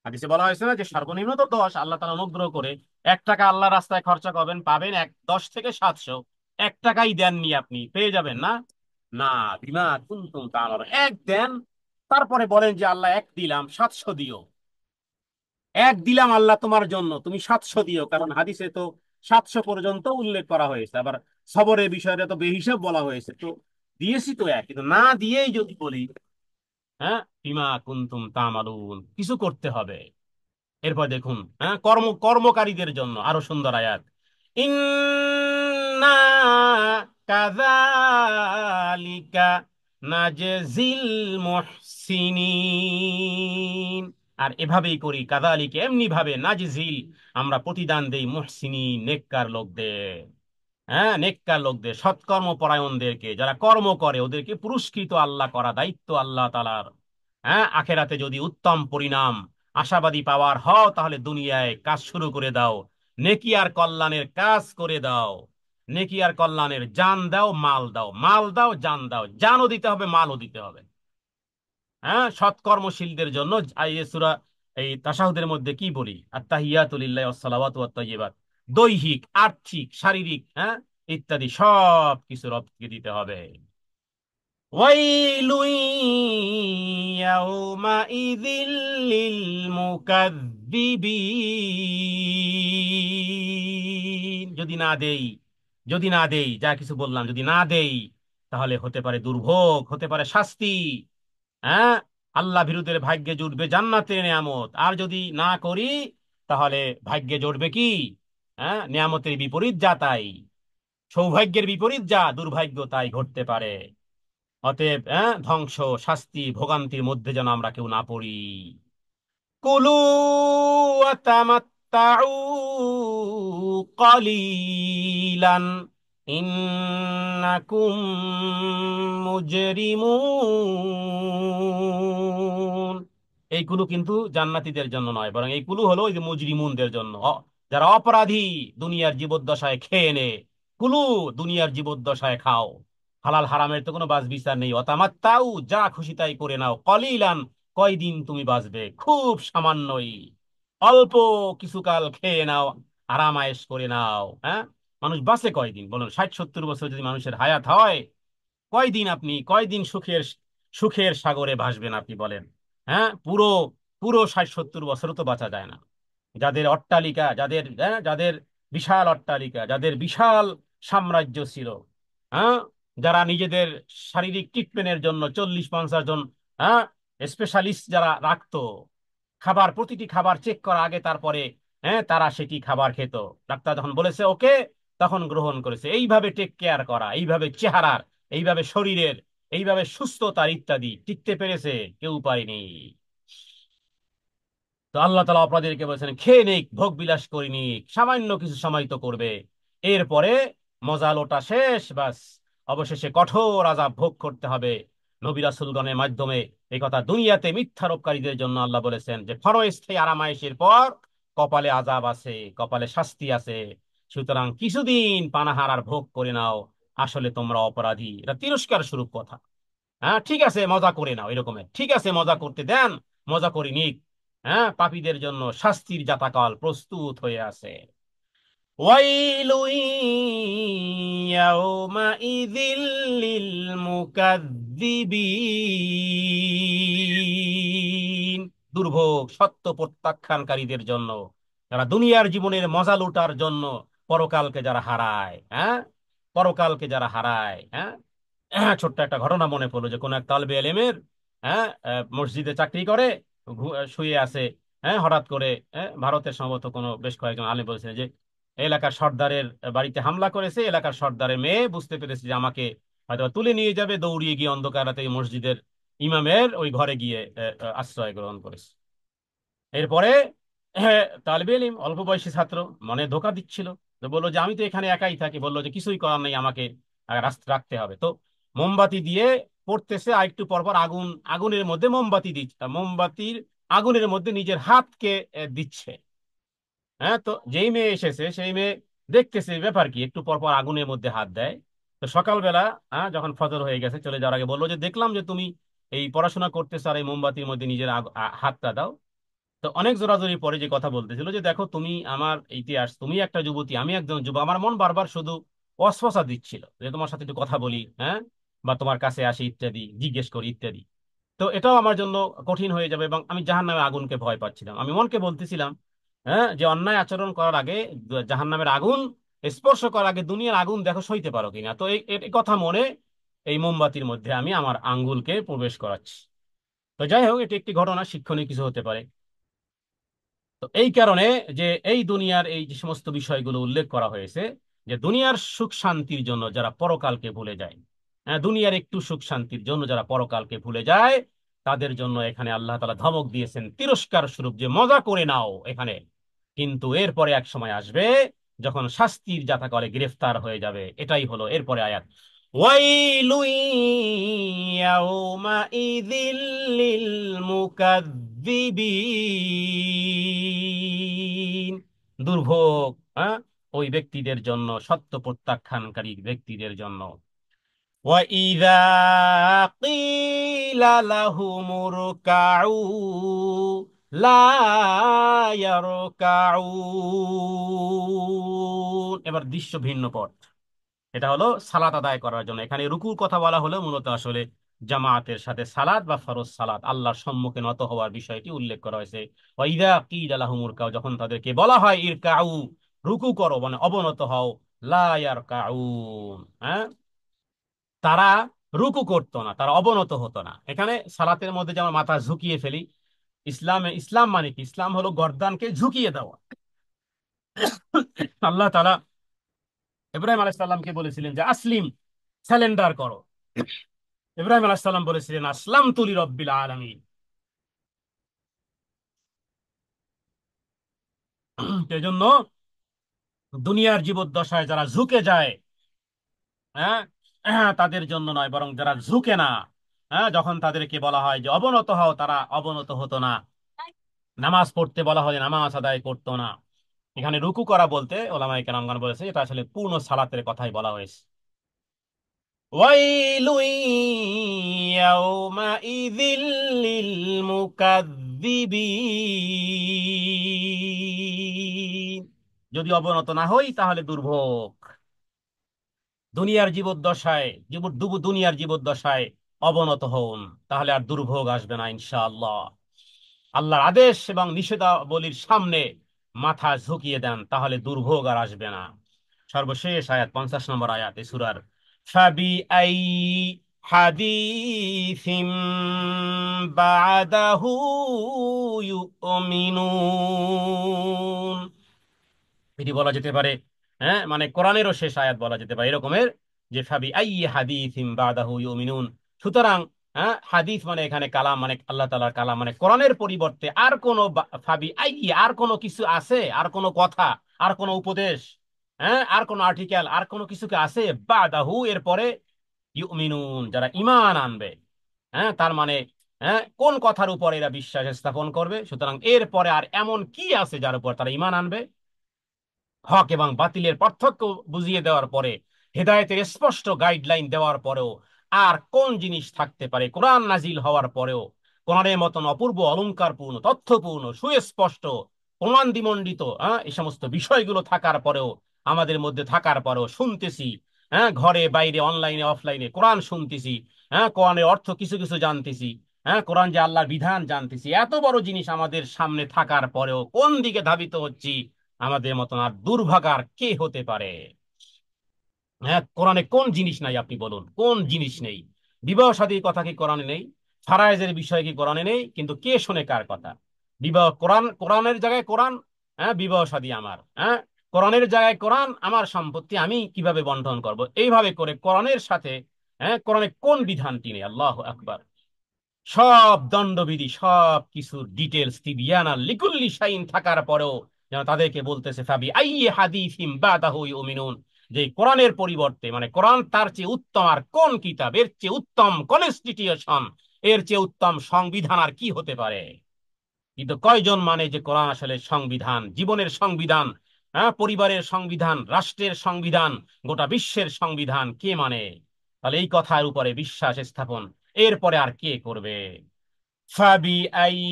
হাদিসে বলা হয়েছে না যে সর্বনিম্ন তো 10, আল্লাহ তাআলা অনুগ্রহ করে 1 টাকা আল্লাহ রাস্তায় খরচা করবেন, পাবেন 10 থেকে 700। 1 টাকাই দেননি আপনি, পেয়ে যাবেন না? না, বিমা কুনতুম তামারুন, এক দেন, তারপরে বলেন যে আল্লাহ এক দিলাম, 700 দিও। এক দিলাম আল্লাহ তোমার জন্য, তুমি 700 দিও, কারণ হাদিসে তো 700 পর্যন্ত উল্লেখ করা হয়েছে। আবার সবরের বিষয়টা তো বেহিসাব বলা হয়েছে, তো দিয়েছি তো এক, কিন্তু না দিয়েই যদি বলি, হ্যাঁ, বিমা কুনতুম তামালুন, কিছু করতে হবে। এরপর দেখুন, হ্যাঁ, কর্মকারীদের জন্য আরো সুন্দর আয়াত, ইন্না কাযালিকা নাজজিল মুহসিনিন। আর এভাবেই করি, কাযালিকা এমনি ভাবে, নাজজিল আমরা প্রতিদান দেই, মুহসিনিন নেককার লোকদের। হ্যাঁ, নেককার লোকদের, সৎকর্ম পরায়ণদেরকে, যারা কর্ম করে ওদেরকে পুরস্কৃত আল্লাহ করা দায়িত্ব আল্লাহ তাআলার। হ্যাঁ, আখেরাতে যদি উত্তম পরিণাম আশাবাদী পাওয়ার হও, তাহলে দুনিয়ায় কাজ শুরু করে দাও, নেকি আর কল্যাণের কাজ করে দাও। নেকি আর কল্যাণের জান দাও, মাল দাও, মাল দাও, জান দাও, জানও দিতে হবে, মালও দিতে হবে। হ্যাঁ, সৎকর্মশীলদের জন্য। এই সূরা, এই তাশাহুদের মধ্যে কি বলি, আত্তাহিয়াতু লিল্লাহি ওয়াস সালাওয়াতু ওয়াত তাইয়্যিবাত, দৈহিক, আর্থিক, শারীরিক, হ্যাঁ, ইত্যাদি সব কিছু রবকে দিতে হবে। ওয়াইলুন ইয়াউমাইযিল লিল মুকাযযিবিন। যদি না দেই, যদি না দেই, যা কিছু বললাম যদি না দেই, তাহলে হতে পারে দুর্ভোগ, হতে পারে শাস্তি। হ্যাঁ, আল্লাহ বিরুদ্ধের ভাগ্যে জুটবে জান্নাতের নিয়ামত, আর যদি না করি তাহলে ভাগ্যে জুটবে কি? হ্যাঁ, নিয়ামতের বিপরীত যা তাই, সৌভাগ্যের বিপরীত যা, দুর্ভাগ্য তাই ঘটতে পারে। অতএব, হ্যাঁ, ধ্বংস, শাস্তি, ভোগান্তির মধ্যে যেন আমরা কেউ না পড়ি। কুলু ওয়া তামাত্তাউ কালিলান ইন্নাকুম মুজরিমুন। এই কুলু কিন্তু জান্নাতীদের জন্য নয়, বরং এই কুলু হলো ওই যে মুজরিমুনদের জন্য, যারা অপরাধী, দুনিয়ার জীবদ্দশায় খেয়ে নে। কুলু, দুনিয়ার জীবদ্দশায় খাও, হালাল হারামের তো কোনো বাছ বিচার নেই। অতামাত্তাউ, যা খুশি তাই করে নাও, কলিলান, কয়দিন তুমি বাঁচবে, খুব সামান্যই, অল্প কিছুকাল খেয়ে নাও, আরাম আয়েশ করে নাও। হ্যাঁ, মানুষ বাঁচে কয়দিন বলুন? 60-70 বছর যদি মানুষের হায়াত হয়, কয়দিন আপনি, কয়দিন সুখের সুখের সাগরে ভাসবেন আপনি বলেন? হ্যাঁ, পুরো পুরো 60-70 বছরও তো বাঁচা যায় না। যাদের অট্টালিকা, যাদের, হ্যাঁ, যাদের বিশাল অট্টালিকা, যাদের বিশাল সাম্রাজ্য ছিল, হ্যাঁ, যারা নিজেদের শারীরিক ট্রিটমেন্টের জন্য 40-50 জন, হ্যাঁ, স্পেশালিস্ট যারা রাখতো, খাবার, প্রতিটি খাবার চেক করা আগে, তারপরে, হ্যাঁ, তারা সেটি খাবার খেত। ডাক্তার যখন বলেছে ওকে, তখন গ্রহণ করেছে। এইভাবে টেক কেয়ার করা, এইভাবে চেহারার, এইভাবে শরীরের, এইভাবে সুস্থতার ইত্যাদি টিকতে পেরেছে? কেউ পায়নি। তো আল্লাহ তাআলা অপরাধীদেরকে বলেছেন খেয়ে নিক, ভোগ বিলাস করে নিক, সামান্য কিছু সময় তো করবে, এরপরে মজা লোটা শেষ, বাস, অবশেষে কঠোর আযাব ভোগ করতে হবে। নবী রাসূলগণের মাধ্যমে এই কথা দুনিয়াতে মিথ্যারোপকারীদের জন্য আল্লাহ বলেছেন যে ক্ষণস্থায়ী আরামায়েশের পর কপালে আযাব আছে, কপালে শাস্তি আছে। সুতরাং কিছুদিন পানাহার আর ভোগ করে নাও, আসলে তোমরা অপরাধী, এটা তিরস্কার স্বরূপ কথা। হ্যাঁ, ঠিক আছে মজা করে নাও, এরকমের, ঠিক আছে মজা করতে দেন, মজা করে নিক। হ্যাঁ, পাপীদের জন্য শাস্তির জাতাকল প্রস্তুত হয়ে আছে। ওয়াইলু ইয়াউমাইযিল লিল মুকাযযিবিন। দুর্ভোগ, সত্য প্রত্যাখ্যানকারীদের জন্য, যারা দুনিয়ার জীবনের মজা লুটার জন্য পরকালকে যারা হারায়। হ্যাঁ, পরকালকে যারা হারায়। হ্যাঁ, ছোট্ট একটা ঘটনা মনে পড়লো, যে কোন এক তালবে এলেমের, হ্যাঁ, মসজিদে চাকরি করে, শুয়ে আছে। হ্যাঁ, হঠাৎ করে, ভারতের সম্ভবত কোনো বেশ কয়েকজন আলেম বলেছেন যে এলাকার সর্দারের বাড়িতে হামলা করেছে, এলাকার সর্দারের মেয়ে বুঝতে পেরেছে যে আমাকে হয়তো তুলে নিয়ে যাবে, দৌড়িয়ে গিয়ে অন্ধকার রাতে মসজিদের ইমামের ওই ঘরে গিয়ে আশ্রয় গ্রহণ করেছে। এরপরে তালিবে ইলম অল্প বয়সী ছাত্র মনে ধোঁকা দিচ্ছিল, তো বললো যে আমি তো এখানে একাই থাকি, বললো যে কিছুই করার নেই, আমাকে রাস্তা রাখতে হবে। তো মোমবাতি দিয়ে পড়তেছে, আর একটু পরপর আগুন, আগুনের মধ্যে মোমবাতি দিচ্ছে, মোমবাতির আগুনের মধ্যে নিজের হাতকে দিচ্ছে। হ্যাঁ, তো যেই মেয়ে এসেছে সেই মেয়ে দেখতেছে ব্যাপার কি, একটু পর পর আগুনের মধ্যে হাত দেয়। তো সকালবেলা যখন ফজর হয়ে গেছে চলে যাওয়ার আগে বললো যে দেখলাম যে তুমি এই পড়াশোনা করতেছো আর এই মোমবাতির মধ্যে নিজের হাতটা দাও। তো অনেক জোরাজোরি পরে যে কথা বলতেছিল যে দেখো তুমি আমার ইতিহাস, তুমি একটা যুবতী আমি একজন যুবক, আমার মন বারবার শুধু অস্পশা দিচ্ছিল যে তোমার সাথে একটু কথা বলি, হ্যাঁ, বা তোমার কাছে আসি ইত্যাদি, জিজ্ঞেস করি ইত্যাদি। তো এটাও আমার জন্য কঠিন হয়ে যাবে এবং আমি জাহান্নামের আগুনকে ভয় পাচ্ছিলাম। আমি মনকে বলতেছিলাম, হ্যাঁ, যে অন্যায় আচরণ করার আগে জাহান্নামের আগুন স্পর্শ করার আগে দুনিয়ার আগুন দেখো সইতে পারো কিনা। তো এই কথা মনে এই মোমবাতির মধ্যে আমি আমার আঙ্গুলকে প্রবেশ করাচ্ছি। তো যাই হোক, এটি একটি ঘটনা, শিক্ষণীয় কিছু হতে পারে। তো এই কারণে যে এই দুনিয়ার এই যে সমস্ত বিষয়গুলো উল্লেখ করা হয়েছে, যে দুনিয়ার সুখ শান্তির জন্য যারা পরকালকে ভুলে যায়, দুনিয়ার একটু সুখ শান্তির জন্য যারা পরকালকে ভুলে যায়, তাদের জন্য এখানে আল্লাহ তাআলা ধমক দিয়েছেন তিরস্কার স্বরূপ যে মজা করে নাও এখানে, কিন্তু এরপরে এক সময় আসবে যখন শাস্তির জাতাকলে গ্রেফতার হয়ে যাবে। এটাই হলো এরপরে আয়াত, ওয়াইলু ইয়াউমাইযিল লিল মুকাজ্জিবিন, দুর্ভোগ ওই ব্যক্তিদের জন্য, সত্য প্রত্যাখ্যানকারী ব্যক্তিদের জন্য। ওয়াইযা কিলা লাহুমুর কাউ লা ইয়ারকাউন, এবার দৃশ্য ভিন্ন পথ। এটা হলো সালাত আদায় করার জন্য, এখানে রুকুর কথা বলা হলো মূলত আসলে জামাতের সাথে সালাত বা ফরজ সালাত, আল্লাহর সম্মুখে নত হওয়ার বিষয়টি উল্লেখ করা হয়েছে। ওয়াইদা কিলা লাহুমুর কাউ, যখন তাদেরকে বলা হয় ইরকাউ, রুকু করো, মানে অবনত হও, লা ইয়ারকাউন, হ্যাঁ, তারা রুকু করতো না, তারা অবনত হতো না। এখানে সালাতের মধ্যে যেমন মাথা ঝুঁকিয়ে ফেলি, ইসলাম মানে কি, ইসলাম হলো গর্দানকে ঝুঁকিয়ে দেওয়া। আল্লাহ তাআলা ইব্রাহিম আলাইহিস সালামকে বলেছিলেন যে আসলিম, স্যালেন্ডার করো। ইব্রাহিম আলাইহিস সালাম বলেছিলেন আসলামতু লিরাব্বিল আলামিন। এই জন্য দুনিয়ার জীবদ্দশায় যারা ঝুঁকে যায়, হ্যাঁ, তাদের জন্য নয়, বরং যারা ঝুঁকে না, যখন তাদেরকে বলা হয় যে অবনত হও, তারা অবনত হতো না। নামাজ পড়তে বলা হয়, নামাজ আদায় করতো না। এখানে রুকু করা বলতে ওলামায়ে কেরামগণ বলেছে এটা আসলে পূর্ণ সালাতের কথাই বলা হয়েছে। ওয়াইলু ইয়াউমাইযিল লিল মুকাজ্জিবিন, যদি অবনত না হই তাহলে দুর্ভোগ। দুনিয়ার জীবদ্দশায় দুনিয়ার জীবদ্দশায় অবনত হন, তাহলে আর দুর্ভোগ আসবে না ইনশাআল্লাহ। আল্লাহর আদেশ এবং নিষেধাবলীর সামনে মাথা ঝুঁকিয়ে দেন, তাহলে দুর্ভোগ আর আসবে না। সর্বশেষ আয়াত, 50 নম্বর আয়াত এই সূরার, ফাবি আই হাদিসিম বাদাহু ইউমিনুন, এটি বলা যেতে পারে, মানে কোরআনেরও শেষ আয়াত বলা যেতে পারে এরকমের, যে ফাবি আই হাদিসিম বাদাহু ইউমিনুন। সুতরাং হাদিস মানে এখানে কালাম, মানে আল্লাহ তাআলার কালাম, মানে কোরআনের পরিবর্তে আর কোন ফাবি আই, আর কোন কিছু আছে, আর কোন কথা, আর কোন উপদেশ, আর কোন আর্টিকেল, আর কোন কিছুকে আছে বাদাহু এরপরে, ইউমিনুন যারা ঈমান আনবে। তার মানে কোন কথার উপর এরা বিশ্বাস স্থাপন করবে, সুতরাং এরপরে আর এমন কি আছে যার উপর তারা ঈমান আনবে। হক এবং বাতিলের পার্থক্য বুঝিয়ে দেওয়ার পরে, হেদায়েতের স্পষ্ট গাইডলাইন দেওয়ার পরেও আর কোন জিনিস থাকতে পারে, কোরআন নাজিল হওয়ার পরেও, কোরআনের মতন অপূর্ব অলংকারপূর্ণ, তথ্যপূর্ণ, সুস্পষ্ট, প্রমাণদিমণ্ডিত এই সমস্ত বিষয়গুলো থাকার পরেও, আমাদের মধ্যে থাকার পরেও শুনতেছি, ঘরে বাইরে অনলাইনে অফলাইনে কোরআন শুনতেছি, কোরআনের অর্থ কিছু কিছু জানতেছি, কোরআন যে আল্লাহর বিধান জানতেছি, এত বড় জিনিস আমাদের সামনে থাকার পরেও কোন দিকে ধাবিত হচ্ছি, আমাদের মতন আর দুর্ভাগার কে হতে পারে। কোরআনে কোন জিনিস নাই আপনি বলুন, কোন জিনিস নেই? বিবাহ শাদীর কথা কি কোরআনে নেই? ফারায়েজের বিষয় কি কোরআনে নেই? কিন্তু কে শোনে কার কথা? বিবাহ কোরআনের জায়গায় কোরআন, বিবাহ শাদী আমার, কোরআনের জায়গায় কোরআন, আমার সম্পত্তি আমি কিভাবে বন্টন করব, এইভাবে করে কোরআনের সাথে, হ্যাঁ, কোরআনে কোন বিধানটি নেই, আল্লাহ আকবার, সব দণ্ডবিধি সব কিছুর ডিটেলস তিবিয়ানা লিকুল্লি শাইন থাকার পরেও যেন তাদেরকে বলতেছে ফাবি আইয়ি হাদিসিম বাদাহু ইউমিনুন, যে কোরআনের পরিবর্তে, মানে কোরআন তার চেয়ে উত্তম আর কোন কিতাব, এর চেয়ে উত্তম কনস্টিটিউশন, এর চেয়ে উত্তম সংবিধান আর কি হতে পারে। কিন্তু কয়জন মানে যে কোরআন আসলে সংবিধান, জীবনের সংবিধান, হ্যাঁ, পরিবারের সংবিধান, রাষ্ট্রের সংবিধান, গোটা বিশ্বের সংবিধান কে মানে? তাহলে এই কথার উপরে বিশ্বাস স্থাপন এরপরে আর কে করবে? فبأي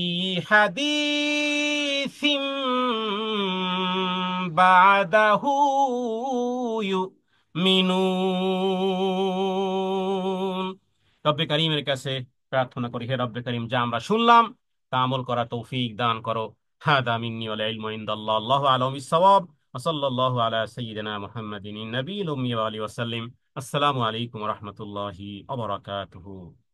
حديث بعده يؤمنون। রব্বে করিমের কাছে প্রার্থনা করি, হে রব্বে করিম, যা আমরা শুনলাম তা আমল করা তৌফিক দান করো। হাদা মিন্নি ওয়াল ইলমু ইনদাল্লাহ, আল্লাহু আ'লামু বিস-সাওয়াব। ওয়া সাল্লাল্লাহু আলা সাইয়্যিদিনা মুহাম্মাদিন নবিয়্যিল উম্মি ওয়া আলিহি ওয়া সাল্লিম। আসসালামু আলাইকুম ওয়া রাহমাতুল্লাহি ওয়া বারাকাতুহু।